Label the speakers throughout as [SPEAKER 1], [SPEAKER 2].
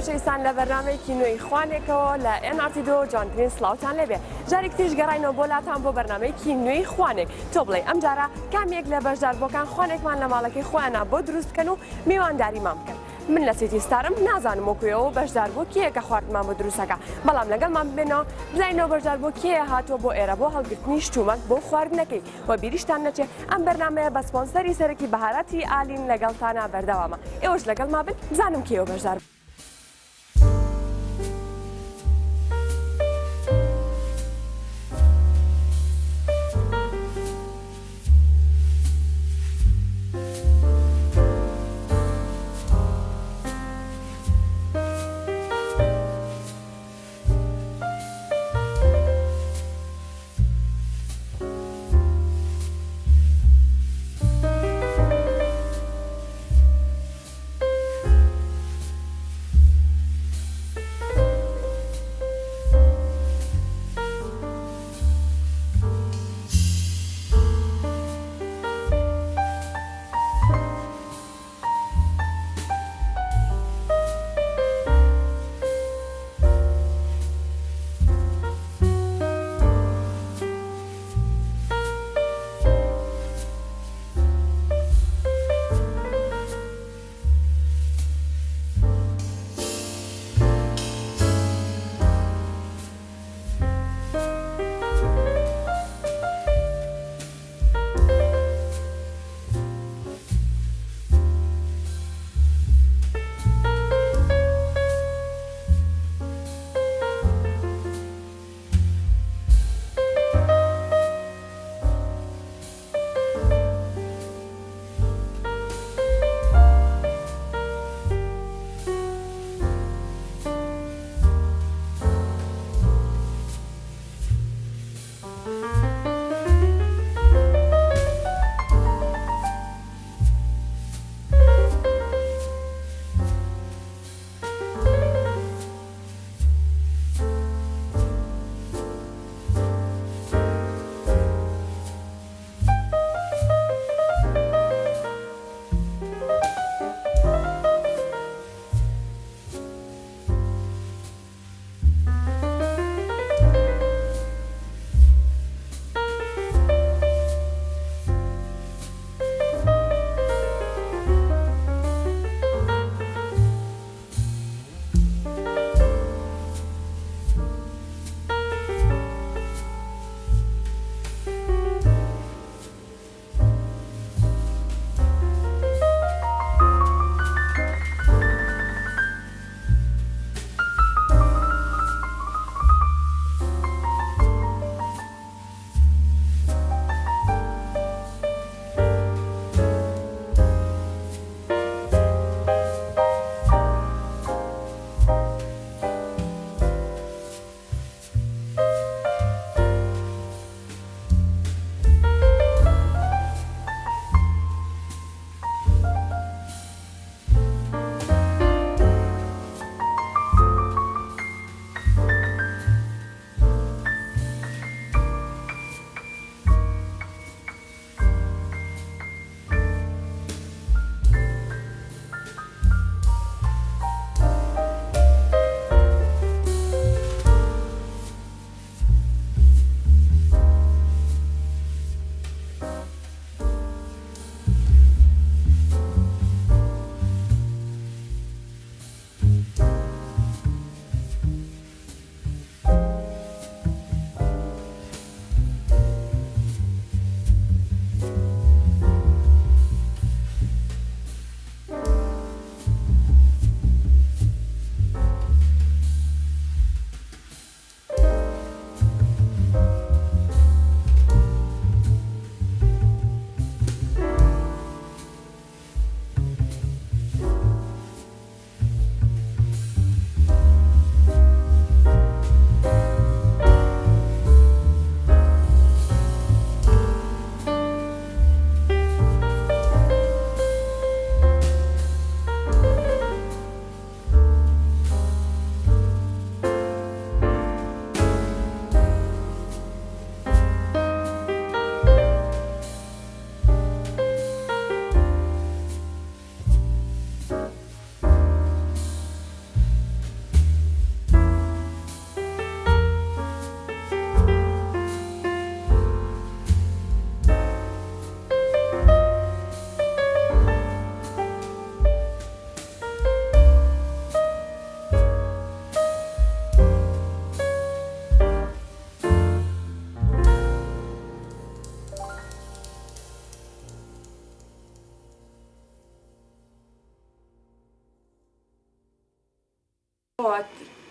[SPEAKER 1] خۆشەویستان لە بەرنامەیەکی نوێی خوانێکەوە لە NRT2 جانگرین سڵاوتان لێبێ. جارێک تیژ گەڕاینەوە بۆلاتان بۆ بەرنامەیەکی نوێی خوانێک. تۆ بڵێ ئەم جارە کامێک لە بەشداربووەکان خوانێکمان لە ماڵەکەی خۆیانە بۆ دروست بکەن و میوانداریمان بکەن. من لە سێتی ستارم نازانم وەکوێەوە بەشداربوو کێیە کە خواردمان بۆ دروستەکە، بەڵام لەگەڵمان ببێنەوە بزانینەوە بەشداربوو کێیە هاتووە بۆ ئێرە بۆ هەڵگرتنی شتومەک بۆ خواردنەکەی و بیریشتان نەچێ ئەم بەرنامەیە بە سپۆنسەری سەرەکی بەهاراتی ئالین لەگەڵتانە بەردەوامە. ئێوەش لەگەڵما بن بزانم کێیەوە بەشدار.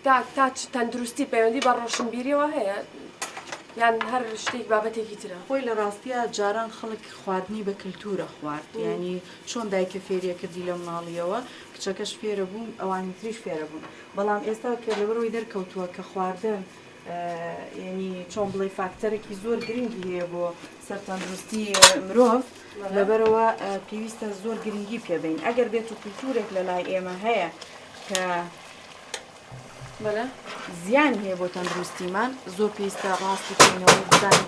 [SPEAKER 1] تا تەندروستی پەیوەندی بە ڕۆشنبیریەوە هەیە یان هەر شتێک بابەتێکی ترە؟
[SPEAKER 2] خۆی لە ڕاستیە جاران خەڵک خواردنی بە کللتورە خوارد ینی چۆن دایکە فێریە کردی لە مناڵیەوە کچەکەش فێرە بوون ئەوانی تریش فێرە بوون بەڵام ئێستا کە لەبەرەوەی دەرکەوتووە کە خواردن ینی چۆن بڵێ فاکتەرێکی زۆر گرنگی هەیە بۆ سەر تەندروستی مرۆڤ لەبەرەوە پێویستە زۆر گرنگی پێبین ئەگەر بێت و کللتورێک لە لای ئێمە هەیە کە زیانی هەیە بۆ تەندروستیمان زۆر پێویستە ڕاستی بکەینەوە بزانین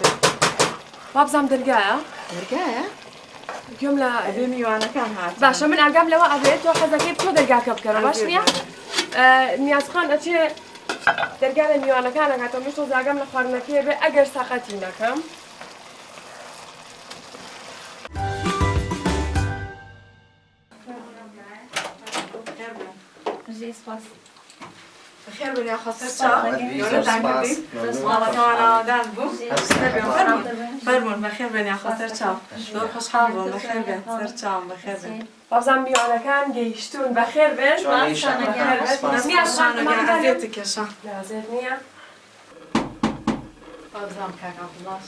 [SPEAKER 1] وابزانام دەرگایە؟
[SPEAKER 2] دەرگایە؟
[SPEAKER 1] گوێم لە
[SPEAKER 2] ئەبێ میوانەکان هات
[SPEAKER 1] باشە من ئاگام لەوە ئەبێت تۆ حەزەکەی بچۆ دەرگاکە بکەرە باش نییە؟ نیازخان ئەچێ دەرگا لە میوانەکان نەکاتەوە میش تۆز ئاگام لە خواردنەکەی بێ ئەگەر ساقەتی نەکەم
[SPEAKER 2] بخير بني أخذ فرمون بخير بني أخذ سرچاو دور خوش حالبون بخير بن سرچاو بخير بن
[SPEAKER 1] بازم میوانەکان گەیشتون بەخێر بێن
[SPEAKER 2] عزيزتك يا شا
[SPEAKER 1] لازم نییە
[SPEAKER 2] بازم كاك عبد الله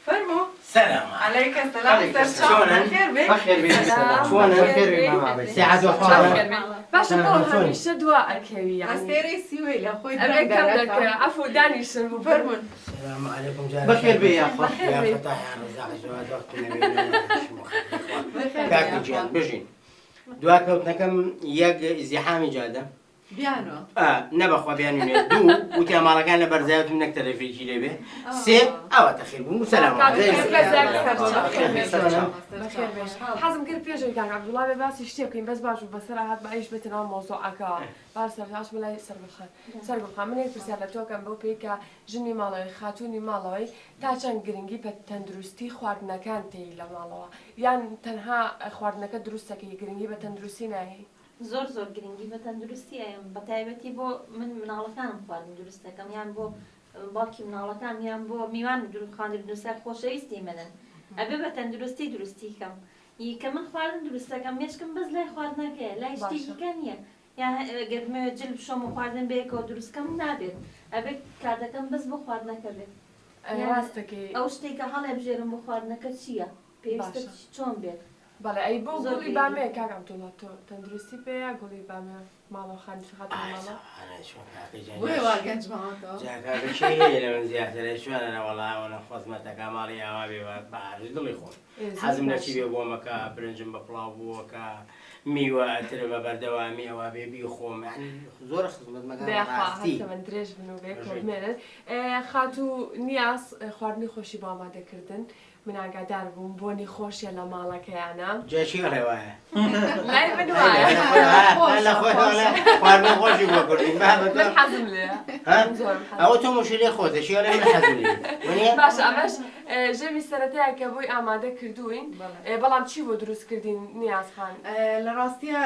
[SPEAKER 2] فرمو
[SPEAKER 3] سلام
[SPEAKER 2] عليك السلام سرچاو بخير بن
[SPEAKER 3] بخير بن شلون بخير بن ساعد وحوالي
[SPEAKER 1] باشە بۆ هەمیشە دوا ئەکەوی
[SPEAKER 2] ئەستێرەی سیوەی لە خۆی
[SPEAKER 1] عفو دانیشن بوو
[SPEAKER 2] فرمون
[SPEAKER 3] السلام عليكم جاري بخير بي يا اخو يا فتاح يا رزاق جواد وقتنا كاكي جان بجين دواكوتنكم ياك ازدحامي جاده
[SPEAKER 2] بيانو
[SPEAKER 3] نبخوا بيانو دو وتي مالكان لبرزاوت منك تلفيكي لبه سي او تخربون وسلام عليكم
[SPEAKER 1] حەزم کرد پێشەوەی کاک عەبدوڵڵا بێ باسی شتێ بکەین بەس باش و بەسەر هات بە ئەیش بێتەوە مۆزوعەکەوە بار سەرتاش بڵای سەرگەڵخان من هێک پرسیار لە تۆکەم بەو پێی کە ژنی ماڵەوەی خاتوونی ماڵەوەی تا چەند گرنگی بە تەندروستی خواردنەکان تێی لە ماڵەوە یان تەنها خواردنەکە دروستەکەی گرنگی بە تەندروستی ناهەی
[SPEAKER 4] زۆر گرنگی بە تەندروستی ئەم بە تایبەتی بۆ من مناڵەکانم خواردن دروستەکەم یان بۆ باوکی مناڵەکان یان بۆ میوان خواردنوسە خۆشەویستی منن ئەبێ بە تەندروستی دروستیکەم کە من خواردن دروستەکەم مێشکم بەس لای خواردنەکەیە لای شتێکیکە نییە یان گەرمە جل بشۆم و خواردن بەیەکەوە دروستکەم نابێت ئەبێ کاتەکەم بەس بۆ خواردنەکە بێت ئەو شتێکە هەڵێ بژێرم بۆ خواردنەکە چییە پێویستە چۆن بێت
[SPEAKER 1] بەڵێ ئەی بۆ گوڵی بامەیە کاک عەبدوڵڵا تۆ تەندروستی پێیە گوڵی بامێ ماڵەوە خانی خاتون ماڵە
[SPEAKER 2] بۆی وارگەنج ماڵەوە
[SPEAKER 3] جاکە شەیە لە من زیاترە شوێنە وەڵاوەنە خۆزمەتەکە ماڵی ئاوا بێ بارش دڵی خۆم حەزم لە چی بێ بۆمەکە برنجم بە پڵاو بووەکە میوە ئەترە بە بەردەوامی ئەوە بێ بیخۆم زۆر خزمەتمەکە
[SPEAKER 1] من درێژ بن و بێ کۆمێنن خاتو نیاز خواردنی خۆشی بۆ ئامادەکردن من ئاگادار بووم بۆنی خۆشیە لە ماڵەکەیانە
[SPEAKER 3] جێشی ڕێوایە
[SPEAKER 1] لای من وایە
[SPEAKER 3] خواردن خۆشی بۆ کردین
[SPEAKER 1] من حەزم لێ
[SPEAKER 3] ئەوە تۆ مشکلی خۆتە شی لێ من حەزم لێ
[SPEAKER 1] باش ئەمەش ژەوی سەرەتایە کە بۆی ئامادە کردوین بەڵام چی بۆ دروستکردین نیازخان
[SPEAKER 2] لە ڕاستیە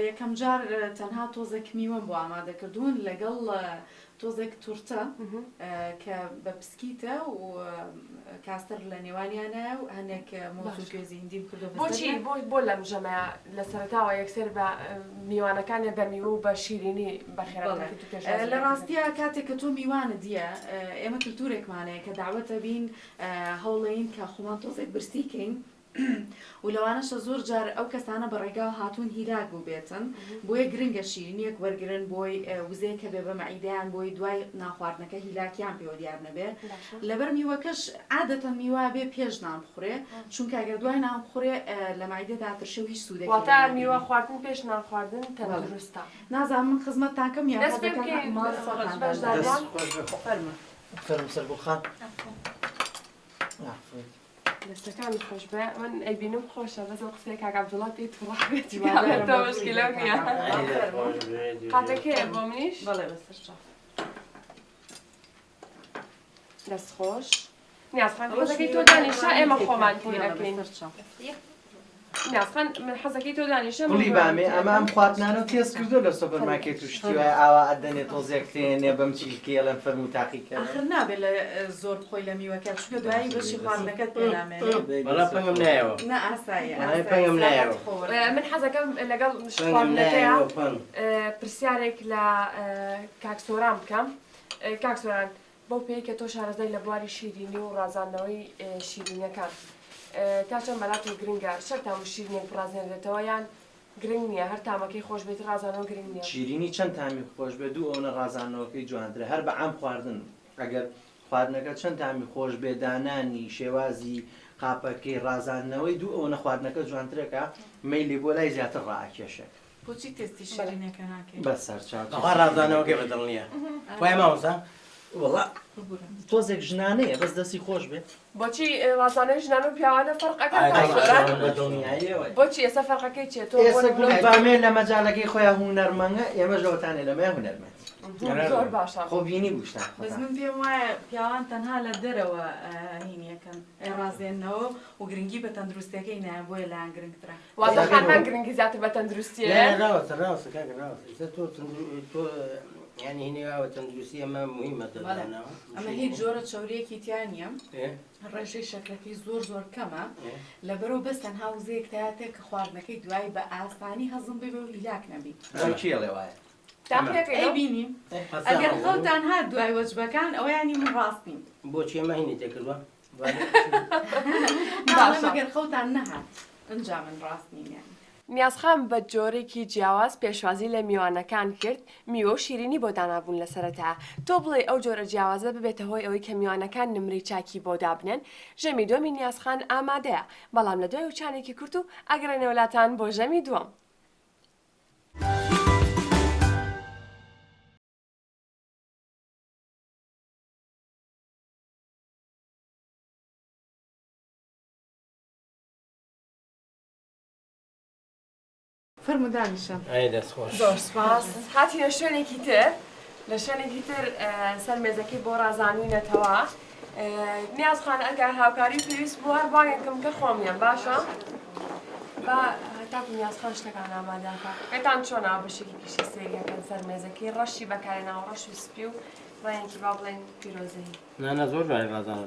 [SPEAKER 2] یەکەم جار تەنها تۆزێک میوەم بۆ ئامادە کردوون لەگەڵ تۆزێک تورتە کە بە پسکیتە و کاستەر لە نێوانیانە و هەنێک مۆزوو گوێزیندیم کردو
[SPEAKER 1] بۆچی بۆ لەم ژەمەیە لە سەرەتاوە یەکسەر بە میوانەکانێ بە میوە و بە شیرینی بەخێرە
[SPEAKER 2] لە ڕاستیە کاتێک کە تۆ میوانە دیە ئێمە کللتورێکمانەیە کە داوەتە بین هەوڵین کە خۆمان تۆزێک برسیکەین و لەوانەشە زۆر جار ئەو کەسانە بە ڕێگاو هاتوون هیراک بوو بێتن بۆیە گرنگە شیرینیەک وەرگرن بۆی وزەیە کە بێ بە مەعیدەیان بۆی دوای ناخواردنەکە هیلاکیان پێوە دیار نەبێ لەبەر میوەکەش عادەتەن میوە بێ پێش نان بخورێ چونکە ئەگەر دوای نان بخورێ لە مەعیدەدا ترشێ و هیچ سوودێکی
[SPEAKER 1] واتە میوە خواردن پێش نان خواردن تەندروستە
[SPEAKER 2] نازانم من خزمەتتانکەم یان
[SPEAKER 3] فەرم سەرگوڵخان
[SPEAKER 1] دەستەکانی خۆش بێ من ئەیبینم خۆشە بەس قسەی کاک عەبدوڵڵا پێی توڕاێتی مشکلە نییە قاتەکەیە بۆ منیش
[SPEAKER 2] بەڵێ بەسەر چاو
[SPEAKER 1] دەست خۆش نیازخان خۆزەکەی تۆ دانیشە ئێمە خۆمان تێ ئەەکەین نیازخان من حەزەکەی تۆ دانیشە
[SPEAKER 5] قولی بامێ ئەمە ئەم خواردنانە تێز کردو لە سوپەرمارکێت و شتیوای ئاوا ئەدەنێت تۆزێکتێنێ بەم چیلکێڵم فەرمو تاقیکە
[SPEAKER 2] آخر نابێت لە زۆر بخۆی لە میوەکە چونکە دوایی بەشی خواردنەکەت پێنامێنێت
[SPEAKER 3] بەڵام پەنگم نایەوە
[SPEAKER 2] نه ئاساییە
[SPEAKER 3] پەنگم نایەوە
[SPEAKER 1] من حەزەکەم لەگەڵ خواردنەکەیە پرسیارێک لە کاکسۆران بکەم کاکسۆران بۆ پێی کە تۆ شارەزای لە بواری شیرینی و ڕازاندنەوەی شیرینەکان تا چەند بەلاتی گرنگە شەر تام و شیرینێک ڕازێنرێتەوە یان گرنگ نییە هەر تامەکەی خۆش بێت ڕازانەوە گرنگ نییە
[SPEAKER 5] شیرینی چەند تامی خۆش بێ دوو ئەوە ڕازانەوەکەی جوانترە هەر بە ئەم خواردن ئەگەر خواردنەکە چەند تامی خۆش بێ دانانی شێوازی قاپەکەی ڕازانەوەی دوو ئەوە خواردنەکە جوانترەکە مەیلی بۆ لای زیاتر ڕائکێشێ
[SPEAKER 2] بۆچی تێستی شیرینەکە ناکەیت
[SPEAKER 5] بە سەرچاو
[SPEAKER 3] ئەوە ڕازانەوەکەی بەدڵ نییە وای ماوەسا
[SPEAKER 5] وڵا تۆزێک ژنانەیە بەس دەستی خۆش بێت
[SPEAKER 1] بۆچی ڕازانەوەی ژنان و پیاوانە فەرقەکە بۆچی ئێستا فەرقەکەی چێت تۆ
[SPEAKER 5] بامێ لە مەجاالەکەی خۆیان هوەرمەنگە ئێمە ژەوتانێ لەمە هوەرمەند
[SPEAKER 1] زۆر باشە
[SPEAKER 5] خۆ بینی بوشتان
[SPEAKER 2] بەس من پێم وایە پیاوان تەنها لە دەرەوە هینیەکەن ڕازێنەوە و گرنگی بە تەندروستەکەی نایە بۆیە لایەن گرنگترە
[SPEAKER 1] واتە خانمان گرنگی زیاتر بە تەندروستیە
[SPEAKER 3] ڕاوەسە ڕاوەسە کاکە ڕاوەسە تۆ یعنی هینێەوە تەندروستی ئەمە مهمە دەدانەوە
[SPEAKER 2] ئەمە هیچ جۆرە چاوریەکی تیان نییە ڕێژەی شەکرەکەی زۆر کەمە لەبەرەو بەس تەنها وزەیەک تایاتێک کە خواردنەکەی دوای بە ئاسانی هەزم بێ و هیلاک نەبی
[SPEAKER 5] چیڵێ وایە
[SPEAKER 2] ئەی بینیم ئەگەر خەوتان هات دوای وەجبەکان ئەوە ینی من ڕاستین
[SPEAKER 3] بۆچی ئەمە هینی تێکردووە
[SPEAKER 2] ئەگەر خەوتان نەهات ئەنجا من ڕاستنینیان
[SPEAKER 1] نیازخان بە جۆرێکی جیاواز پێشوازی لە میوانەکان کرد میوە و شیرینی بۆ دانابوون لەسەرەتا تۆ بڵێ ئەو جۆرە جیاوازە ببێتە هۆی ئەوەی کە میوانەکان نمری چاکی بۆ دابنن ژەمی دووەمی نیازخان ئامادەیە بەڵام لە دوای وچانێکی کورت و ئەگەڕێنە وڵاتان بۆ ژەمی دووەم.
[SPEAKER 2] فەرمودانیشە
[SPEAKER 1] زۆر سپاس هاتیە شوێنێکی تر لە شوێنێکی تر سەر مێزەکەی بۆ ڕازانوینەتەوە نیازخان ئەگەر هاوکاری پێویست بووە باگێکم کە خۆمیان باشە بە تاکو نیازخان شتەکان ئامادەکە قەتان چۆنەوە بەشێکی پیشی سێریەکەن سەر مێزەکەی ڕەشی بەکارێنەوە ڕەش و سپی و ڕێنکی با بڵێن پیرۆزەی
[SPEAKER 3] نانە زۆر جوانی ڕازانەوە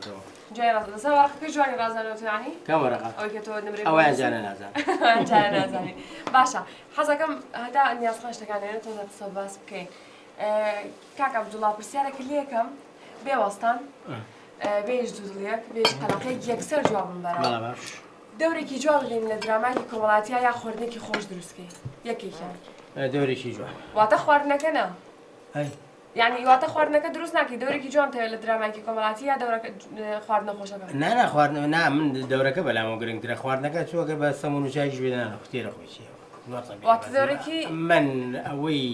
[SPEAKER 1] جای ڕازانەوە وەرەقەکەی جوانی ڕازانەوەتوانی
[SPEAKER 3] کام وەرەقە
[SPEAKER 1] ئەوەی کە تۆ نمرێ
[SPEAKER 3] ئەویان جارە نازان
[SPEAKER 1] جارە نازانی باشە حەزەکەم هەتا نیازخان شتەکانێنێت تۆ قسە باس بکەین کاکە عەبدوڵڵا پرسیارێکی لێکم بێوەستان بێژ دوودڵیەک بێژ قەلەقەیەک یەکسەر جوابم بەرەوە
[SPEAKER 3] باش
[SPEAKER 1] دەورێکی جوان لێن لە دراماکی کۆمەڵاتیە یا خواردنێکی خۆش دروستکەی یەکێکیان
[SPEAKER 3] دەورێکی جوان
[SPEAKER 1] واتە خواردنەکە نە
[SPEAKER 3] هەی
[SPEAKER 1] یعنی واتە خواردنەکە دروست ناکەی دەورێکی جوان تەوێت لە دراماکی کۆمەڵاتی یا دەورەکە خواردنە خۆشەکە
[SPEAKER 3] نانا خواردنەوە نا من دەورەکە بەلامەوە گرنگترە خواردنەکە چووەکە بە سەمون و چاکیش بێدانە خوتێرە خۆشیەوە
[SPEAKER 1] واتە دەورێکی
[SPEAKER 3] من ئەوەی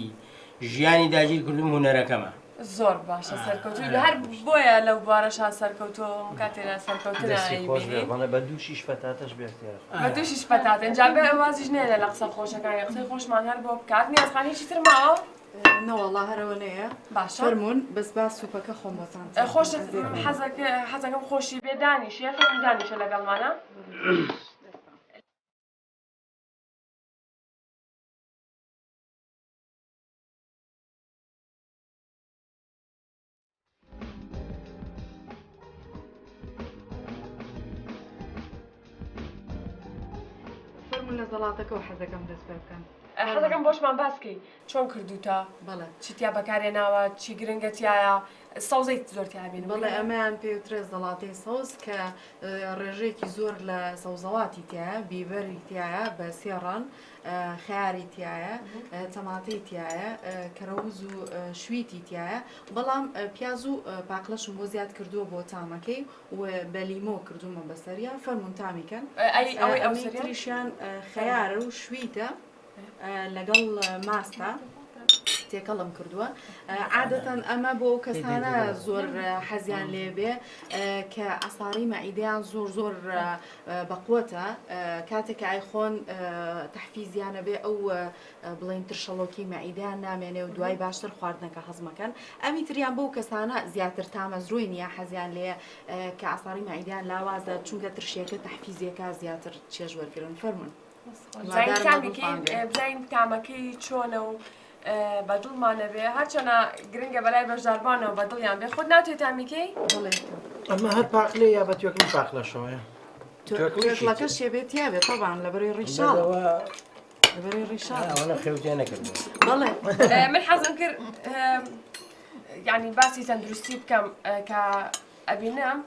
[SPEAKER 3] ژیانی داگیر کردم هونەرەکەمە
[SPEAKER 1] زۆر باشە سەرکەوتوی هەر بۆیە لەو بارەشا سەرکەوتۆ کاتێرە سەرکەوتنە
[SPEAKER 5] بە دوو شیش پەتاتەش بێتێ
[SPEAKER 1] بە دووشیش پەتاتە ئەنجا بێ ئەوازیش نێنە لە قسە خۆشەکان قسەی خۆشمان هەر بۆ بکات نیازخانێکی تر ماوە
[SPEAKER 2] نەوەڵا هەرەوە نەیە
[SPEAKER 1] باشە
[SPEAKER 2] فەرموون بەس با سوپەکە خۆمەتان
[SPEAKER 1] خۆشت حەزەکەم خۆشی بێ دانیشە فەرمون دانیشە لەگەڵمانە
[SPEAKER 2] فەرموون لە زەڵاتەکە و حەزەکەم دەست پێ بکەن
[SPEAKER 1] حەزەکەم بۆشمان باسکەی چۆن کردوتە
[SPEAKER 2] بەڵێ
[SPEAKER 1] چیتیا بەکارێناوە چی گرنگەتیایە سەوزەی زۆرتیابین
[SPEAKER 2] بەڵێ ئەمەیان پێوترێ زەڵاتەی سەوز کە ڕێژەیەکی زۆر لە سەوزەواتی تایە بیبەری تایە بە سێڕان خیاری تایە تەماتەی تایە کەرەوز و شویتی تایە بەڵام پیاز و پاقلەشم بۆ زیاد کردووە بۆ تامەکەی و بە لیمۆ کردومە بەسەریان فەرموون تامیکەن ئەوەی تریشیان خەیارە و شویتە لەگەڵ ماستە تێکەڵم کردووە عادەتەن ئەمە بۆ کەسانە زۆر حەزیان لێبێ کە ئەساری مەعیدەیان زۆر بەقوتە کاتێک ئایخۆن تەحفیزیانە بێ ئەو بڵین ترشەڵۆکی مەعیدەیان نامێنێ و دوای باشتر خواردنەکە هەزمەکەن ئەمی تریان بۆ کەسانە زیاتر تامەزروی نیە حەزیان لێ کە ئاساری مەعیدەیان لاوازە چونکە ترشیەکە تەحفیزیەکە زیاتر چێژ وەرگرن فەرمون
[SPEAKER 1] بزین تامەکەی چۆنە و بەدڵمانە بێ هەرچەنە گرنگە بەلای بەشداربانەوە بەدڵیان بێ خۆت ناتوێت تامیکەی
[SPEAKER 5] ئەمە هەر پاقلێ یا بە توێکم پاقلەشەوەیە
[SPEAKER 2] توێکڵەکە شێبێت یابێت تەبان لەبەرەی ڕیشاڵ لەبەرەی ڕیشاڵ
[SPEAKER 3] ئەوە خێوتیان نەکردبوو
[SPEAKER 2] بەڵێ
[SPEAKER 1] من حەزم کرد یعنی باسی تەندروستی بکەم کە ئەبینم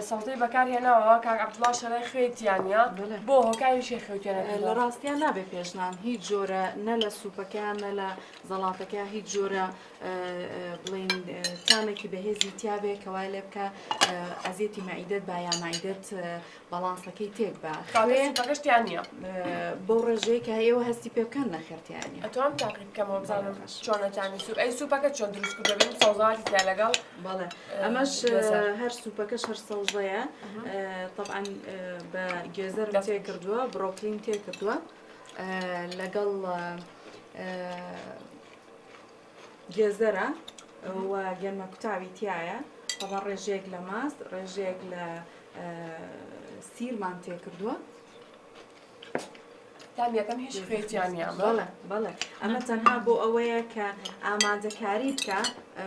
[SPEAKER 1] سەڵتەی بەکارهێناوە کاک عەبدوڵڵا شەڕای خوێتیانە بۆ هۆکاریشی خێوتیانە
[SPEAKER 2] لە ڕاستیان نابێ پێشنان هیچ جۆرە نە لە سوپەکەیان نە لە زەڵاتەکە هیچ جۆرە بڵین تامێکی بەهێزی تیابێ کەوای لێ بکە ئەزیەتی مەعیدەت با یا مەعیدەت بەڵانسەکەی تێک بە
[SPEAKER 1] سوپەکەشتیان نییە
[SPEAKER 2] بۆ ڕێژەیە کە ئێوە هەستی پێ بکەن نەخێرتیانی
[SPEAKER 1] ئەتوانم تاقی بکەمەوە بزانم چۆنەتانی سوپ ئەی سوپەکە چۆن دروست کرد دەبێت سەوزاتی تیا لەگەڵ
[SPEAKER 2] بەڵێ ئەمەش هەر سوپەکەش هەر سەوزەیە طبعا بە گێزەرم تێ کردووە بڕۆکلیم تێ کردووە لەگەڵ گێزەرە و گەرمە کوتاوی تایە طبعا ڕێژەیەک لە ماست ڕێژەیەک لە سیرمان تێ کردووە
[SPEAKER 1] تامیەکەم هیچ خوێتیانیان
[SPEAKER 2] بەڵێ ئەمە تەنها بۆ ئەوەیە کە ئامادەکاری بکە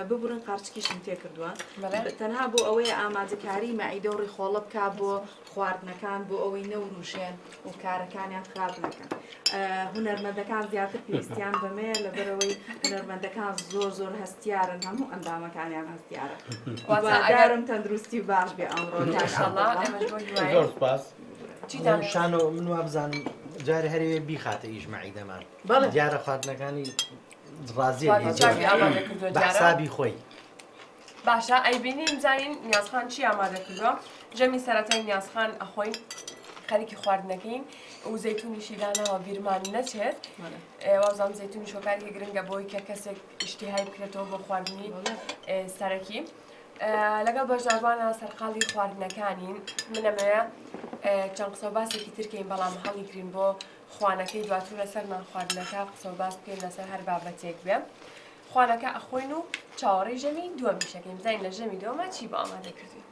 [SPEAKER 2] ببورن قارچکیشم تێ کردووە تەنها بۆ ئەوەیە ئامادەکاری مەعیدە و ڕیخۆڵە بکە بۆ خواردنەکان بۆ ئەوەی نەوروشێن و کارەکانیان خراپ نەکەن هونەرمەندەکان زیاتر پێویستیان بەمەیە لەبەرەوەی هونەرمەندەکان زۆر هەستیارن هەموو ئەندامەکانیان هەستیارە وادارم تەندروستی و باش بێ ئەمڕۆ
[SPEAKER 5] زۆر سپاس شانۆ من وا بزانم جارە هەرێ بیخاتە ئیش مەعیدەمان دیارە خواردنەکانی ڕازیە بە حسابی خۆی
[SPEAKER 1] باشە ئەیبینین زانین نیازخان چی ئامادە کردووە ژەمی سەرەتای نیازخان ئەخۆین خەریکی خواردنەکەین و زەیتونیشی داناوە بیرمان نەچێت وازان زەیتونی شۆکارێکی گرنگە بۆی کە کەسێک ئیشتیهای بکرێتەوە بۆ خواردنی سەرەکی لەگەڵ بەشداربانە سەرقاڵی خواردنەکانین منەمەیە چەند قسە و باسێکی ترکەین بەڵام هەڵی گرین بۆ خوانەکەی دواتر لەسەر نان خواردنەکە قسە و باس بکەین لەسەر هەر بابەتێک بێ خوانەکە ئەخۆین و چاوەڕێی ژەمی دووەمیشەکەین بزانین لە ژەمی دووەمە چی بۆ ئامادە کردوین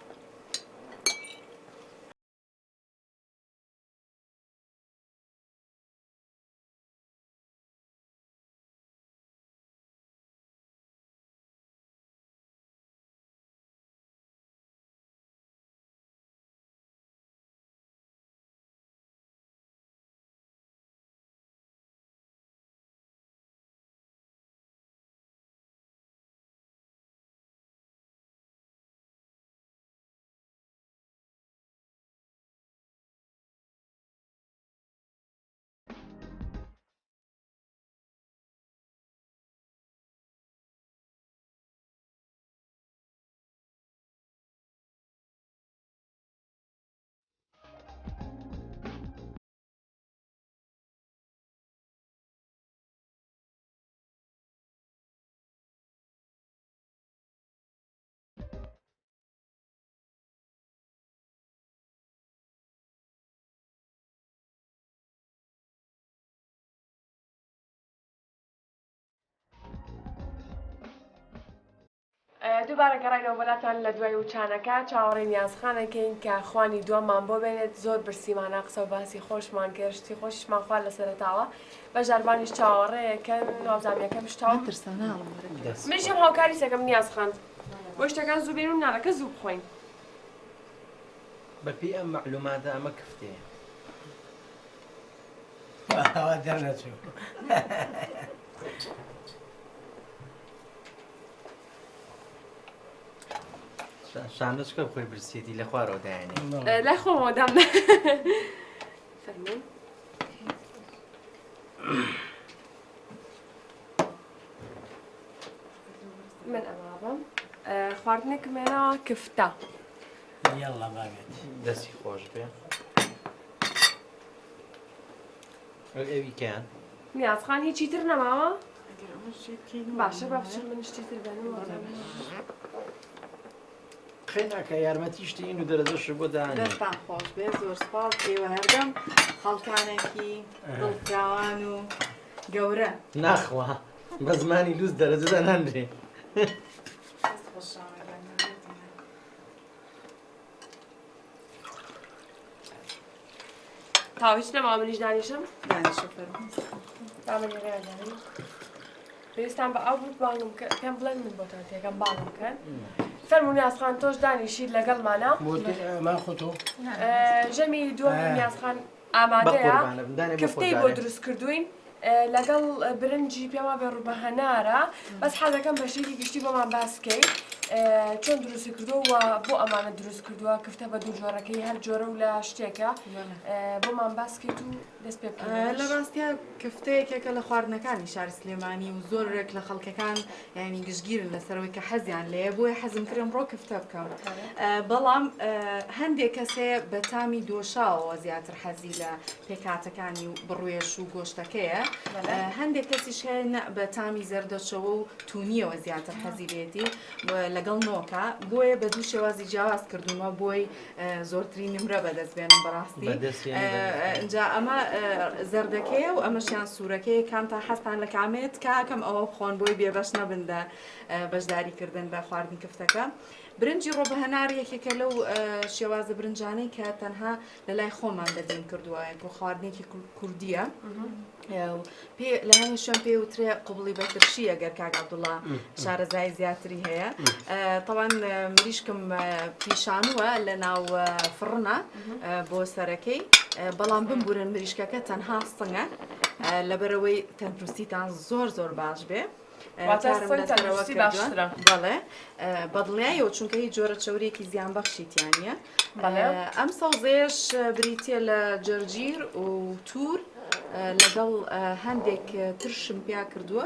[SPEAKER 1] دووبارە گەڕاینەوە بەلاتان لە دوای وچانەکە چاوەڕێی نیازخانەکەین کە خوانی دووەمان بۆ بێنێت زۆر برسیمانە قسە و باسی خۆشمان کرد شتی خۆشمان خوارد لەسەرتاوە بەژاربانیش چاوەڕێیەکەن ناوزامیەکەم شتاوم منیشم هاوکاری سەکەم نیازخان بۆ شتەکان زوو بێن و نانەکە زوو بخۆین
[SPEAKER 5] بەپێی ئەم معلوماتە ئەمە کفتەیە
[SPEAKER 3] دەرنەچوو
[SPEAKER 5] شانۆچکە خۆی برسێتی لە خوارەوە دایانێ
[SPEAKER 1] لای خۆمەوە دام فەرموون من ئەمابم خواردنێکمێنەوە کفتە
[SPEAKER 3] یاڵا بابێت
[SPEAKER 5] دەستی خۆش بێ ئەوی کیان
[SPEAKER 1] نیازخان هیچی تر نەماوە باشە باشتر من شتی تر بێنم
[SPEAKER 5] خێناکە یارمەتی شتین و دەرەزەش بۆ دانی
[SPEAKER 2] دەستان خۆش بێ زۆر سپاس ئێوە هەردەم خەڵکانێکی دڵفراوان و گەورە
[SPEAKER 5] ناخوا بە زمانی لوس دەرەجەدا ناندرێ
[SPEAKER 2] دەست خۆشاوە
[SPEAKER 1] تاویچ نەما منیش دانیشم
[SPEAKER 2] دانیشە فەرموو
[SPEAKER 1] دامەنی ڕێدانی پێویستان بە ئەو بڵم پێم بڵێن من بۆتان تێکەم باڵم بکەن فەرموو نیازخان تۆش دانیشید لەگەڵمانە
[SPEAKER 3] ما خۆتۆ
[SPEAKER 1] ژەمی دووەمی نیازخان ئامادەیە کفتەی بۆ دروست کردوین لەگەڵ برنجی پێما بێ ڕوبەهەنارە بەس حەزەکەم بەشێکی گشتی بۆمان باسکەیت چۆن دروستی کردووە بۆ ئەمانە دروست کردووە کفتە بە دوو جۆرەکەی هەر جۆرە و لە شتێکە بۆمان باسکەیت و دەست پێ
[SPEAKER 2] لە ڕاستیە کفتەیەکێکە لە خواردنەکانی شاری سلێمانی و زۆرێک لە خەڵکەکان ینی گشتگیرن لەسەرەوەی کە حەزیان لێ بۆیە حەزم کردم ڕۆ کفتە بکەم بەڵام هەندێک کەسێ بە تامی دۆشاوەوە زیاتر حەزی لە پێکاتەکانی و بڕوێش و گۆشتەکەیە هەندێک کەسیش هەیە بە تامی زەردەچەوە و تونیەوە زیاتر حەزی لێتی لەگەڵ نۆکە بۆیە بە دوو شێوازی جیاواز کردومە بۆی زۆرترین نمرە بەدەست بێنم بەڕاستی اینجا ئەمە زەردەکەیە و ئەمەشیان سوورەکەی کام تا حەستان لە کامێت کاکەم ئەوە بخۆن بۆی بێبەش نەبندە بەشداریکردن بە خواردنی کفتەکە برنجی ڕۆبەهەنار یەکێکە لەو شێوازە برنجانەی کە تەنها لە لای خۆمان دەدەین کردووە بۆ خواردنێکی کوردیە لە هەنی شوێن پێ وترێ قوبڵی بەترشی ئەگەر کاک عەبدوڵڵا شارەزای زیاتری هەیە تەوان مریشکم پیشانووە لە ناو فڕنە بۆ سەرەکەی بەڵام بمبورن مریشکەکە تەنها سنگە لەبەرەوەی تەندروستیتان زۆر زۆر باش بێ بەڵێ بەدڵیایەوە چونکە هیچ جۆرە چەورێکی زیانبەخشیتیانە ئەم سەوزێش بریتە لە جەرگیر و توور لەگەڵ هەندێک ترشم پیا کردووە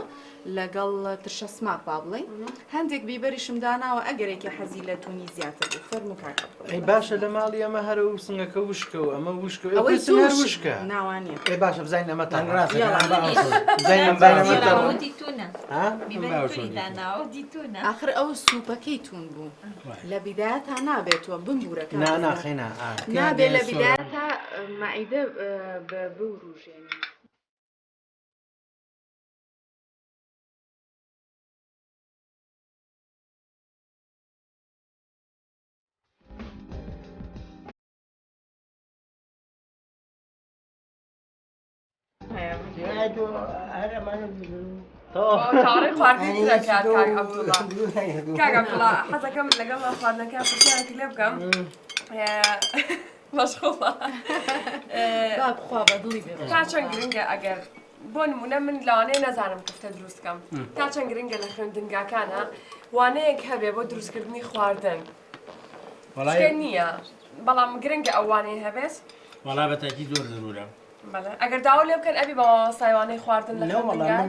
[SPEAKER 2] لەگەڵ ترشە سماک با بڵێ هەندێک بیبەریشم داناوە ئەگەرێکی حەزی لە تونی زیاتر بوو فەرموو کاکە
[SPEAKER 5] ئەی باشە لە ماڵی ئەمە هەرە و سنگەکە وشکە و ئەمە وشکە وشکە
[SPEAKER 2] ناوانیە
[SPEAKER 5] ئەی باشە بزانین ئەمە
[SPEAKER 2] آخر ئەو سوپەکەی تون بوو لە بیدایە تا نابێتەوە بمبورەکە
[SPEAKER 5] ناخێنا
[SPEAKER 2] نابێت لە بیدایە تا مەعیدە بوروژێنی
[SPEAKER 1] تاڕێ خواردنی کاک عەبدوڵڵا کاک عەبدوڵڵا حەزەکەم لەگەڵ خواردنەکە پرسیارێکی لێ بکەم مەشغوڵە
[SPEAKER 2] بخوا بەدڵی بێ
[SPEAKER 1] تا چەند گرنگە ئەگەر بۆ نمونە من لەوانەیە نەزانم کفتە دروست بکەم تا چەند گرنگە لە خوێندنگاکانە وانەیەک هەبێ بۆ دروستکردنی خواردن شتێ نییە بەڵام گرنگە ئەو وانەیە هەبێت
[SPEAKER 3] وەڵا بەتاکی زۆر ضرورە
[SPEAKER 1] ئەگەر داوا لێ بکەن ئەبی بە سایوانەی خواردن لە
[SPEAKER 3] خوێندنگا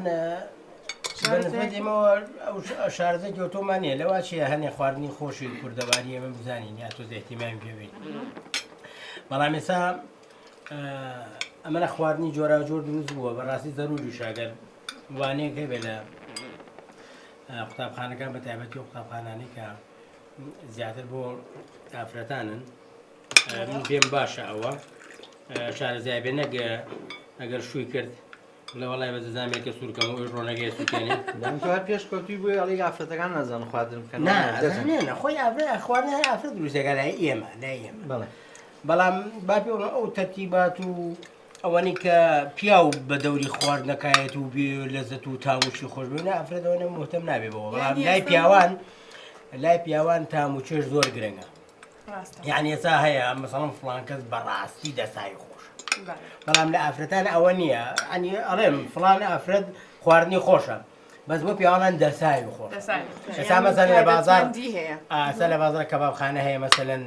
[SPEAKER 3] شارەزە گەوتۆمانە لەوا چیە هەنێ خواردنی خۆشی کوردەواری ئەمە بزانین یا تۆ ئێحتیمامی پێبین بەڵام ئێستا ئەمە لە خواردنی جۆرا جۆر دروست بووە بەڕاستی ضروری شاگەر وانەیەک هەبێ لە قوتابخانەکان بە تایبەتی و قوتابخانانەی کە زیاتر بۆ ئافرەتانن من پێم باشە ئەوە شارەزای بێ نەگە ئەگەر شووی کرد لە وەڵای بە دەزانێکە سوورکەم و ڕۆنەگەی سووتێنێ
[SPEAKER 5] دەمتوار پێش کەوتوی بۆی ئەڵی ئافرەتەکان نەزان خواردن بکەن
[SPEAKER 3] نە خۆی خواردن ئافرەت دروستەکە لای ئێمە لای ئێمە بەڵام با پێ ئەو تەرتیبات و ئەوەنی کە پیا و بە دەوری خواردنەکایەت و لەزەت و تاموشی خۆش بێنە ئافرەتەوە مهتەم نابێ بەوە بەڵام لای پیاوان تام و چێش زۆر گرنگە یعنی ئێستا هەیە مەسەڵەن فڵان کەس بەڕاستی دەسای خۆش بەڵام لە ئافرەتانە ئەوە نییە ئەنی ئەڵێم فڵان ئافرەت خواردنی خۆشە بەس بۆ پیاوان دەسای و خۆش ئێستا مەسەلەن لە بازار لە بازار کەبابخانە هەیە مەسەلەن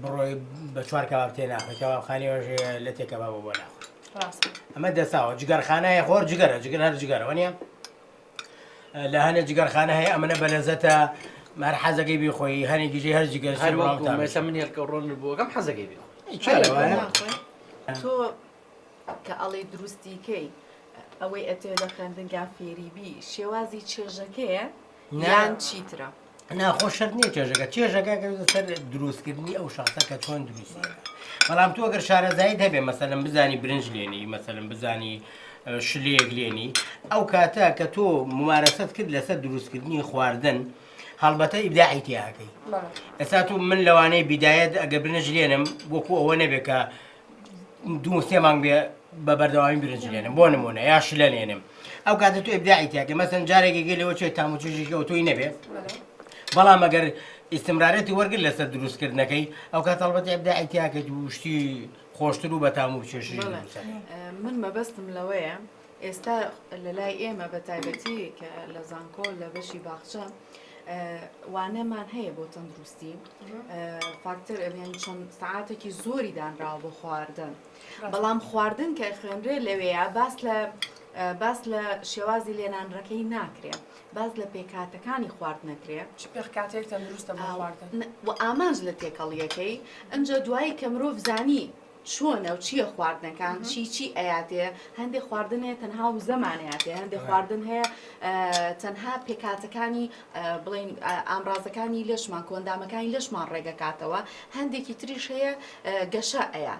[SPEAKER 3] بڕۆی بە چوار کەباب تێناخۆی کەبابخانەوەژ لە تێکەبابە بۆ ناخۆ ئەمە دەساوە جگەرخانەیە خۆر جگەرە جگەر هەر جگەرەوە نییە لە هەنێ جگەرخانە هەیە ئەمەە بەلەزەتە مار حەزەکەی بیخۆی هەنێکیژی هەر جگەر
[SPEAKER 5] مەسە من هێڵکە ڕۆن بووەکەم حەزەکەی بێ
[SPEAKER 2] تۆ کە ئەڵێ دروستیکەی ئەوەی ئەتێ لە خوێندنگا فێریبی شێوازی چێژەکەیە یان چیترە؟
[SPEAKER 3] ناخۆشەر نییە چێژەکە سەر دروستکردنی ئەو شخصە کە چۆن دروستیەکە. بەڵام تۆ ئەگەر شارەزایی هەبێ مەسەلەن بزانی برنج لێنی مەسەلەن بزانی شلەیەک لێنی ئەو کاتە کە تۆ ممارەسەت کرد لەسەر دروستکردنی خواردن هەڵبەتە ئیبداعی تیاکەی. ئێستا تو من لەوانەیە بیدایەت ئەگە برنج لێنم وەکو ئەوە نەبێ کە 2-3 مانگ بێ بە بەردەوامی برنج لێنم بۆ نمونە یا شلە لێنم ئەو کاتە تو ئیبداعی تیاکە مەسەن جارێکی گەلەوە چێت تاموچێژێکەوە تۆی نەبێ بەڵام ئەگەر ئیستمرارەتی وەرگرت لەسەر دروستکردنەکەی ئەو کات هەڵبەت ئیبداعی تیاکەیت و شتی خۆشتر و بە تام و بچێژی
[SPEAKER 2] من مەبەستم لەوەیە ئێستا لە لای ئێمە بە تایبەتی کە لە زانکۆ لە بەشی باخچە وانەمان هەیە بۆ تەندروستی فاکتەر ئەوێن چۆن سعاتێکی زۆری دانراوە بۆ خواردن بەڵام خواردن کە خوێنرێ لەوەیە باس لە شێوازی لێنانڕەکەی ناکرێت باز لە پێکاتەکانی خوارد نەکرێت
[SPEAKER 1] پێکاتێک تەندروستە بۆ خواردن
[SPEAKER 2] و ئامانج لە تێکەڵیەکەی ئەنجە دوایی کە مرۆڤ زانی چۆنە و چییە خواردنەکان چی ئەیاتێ هەندێک خواردنێ تەنها و زەمانەیاتێ هەندێک خواردن هەیە تەنها پێکاتەکانی بڵین ئامرازەکانی لەشمان کۆندامەکانی لەشمان ڕێگەکاتەوە هەندێکی تریش هەیە گەشە ئەیە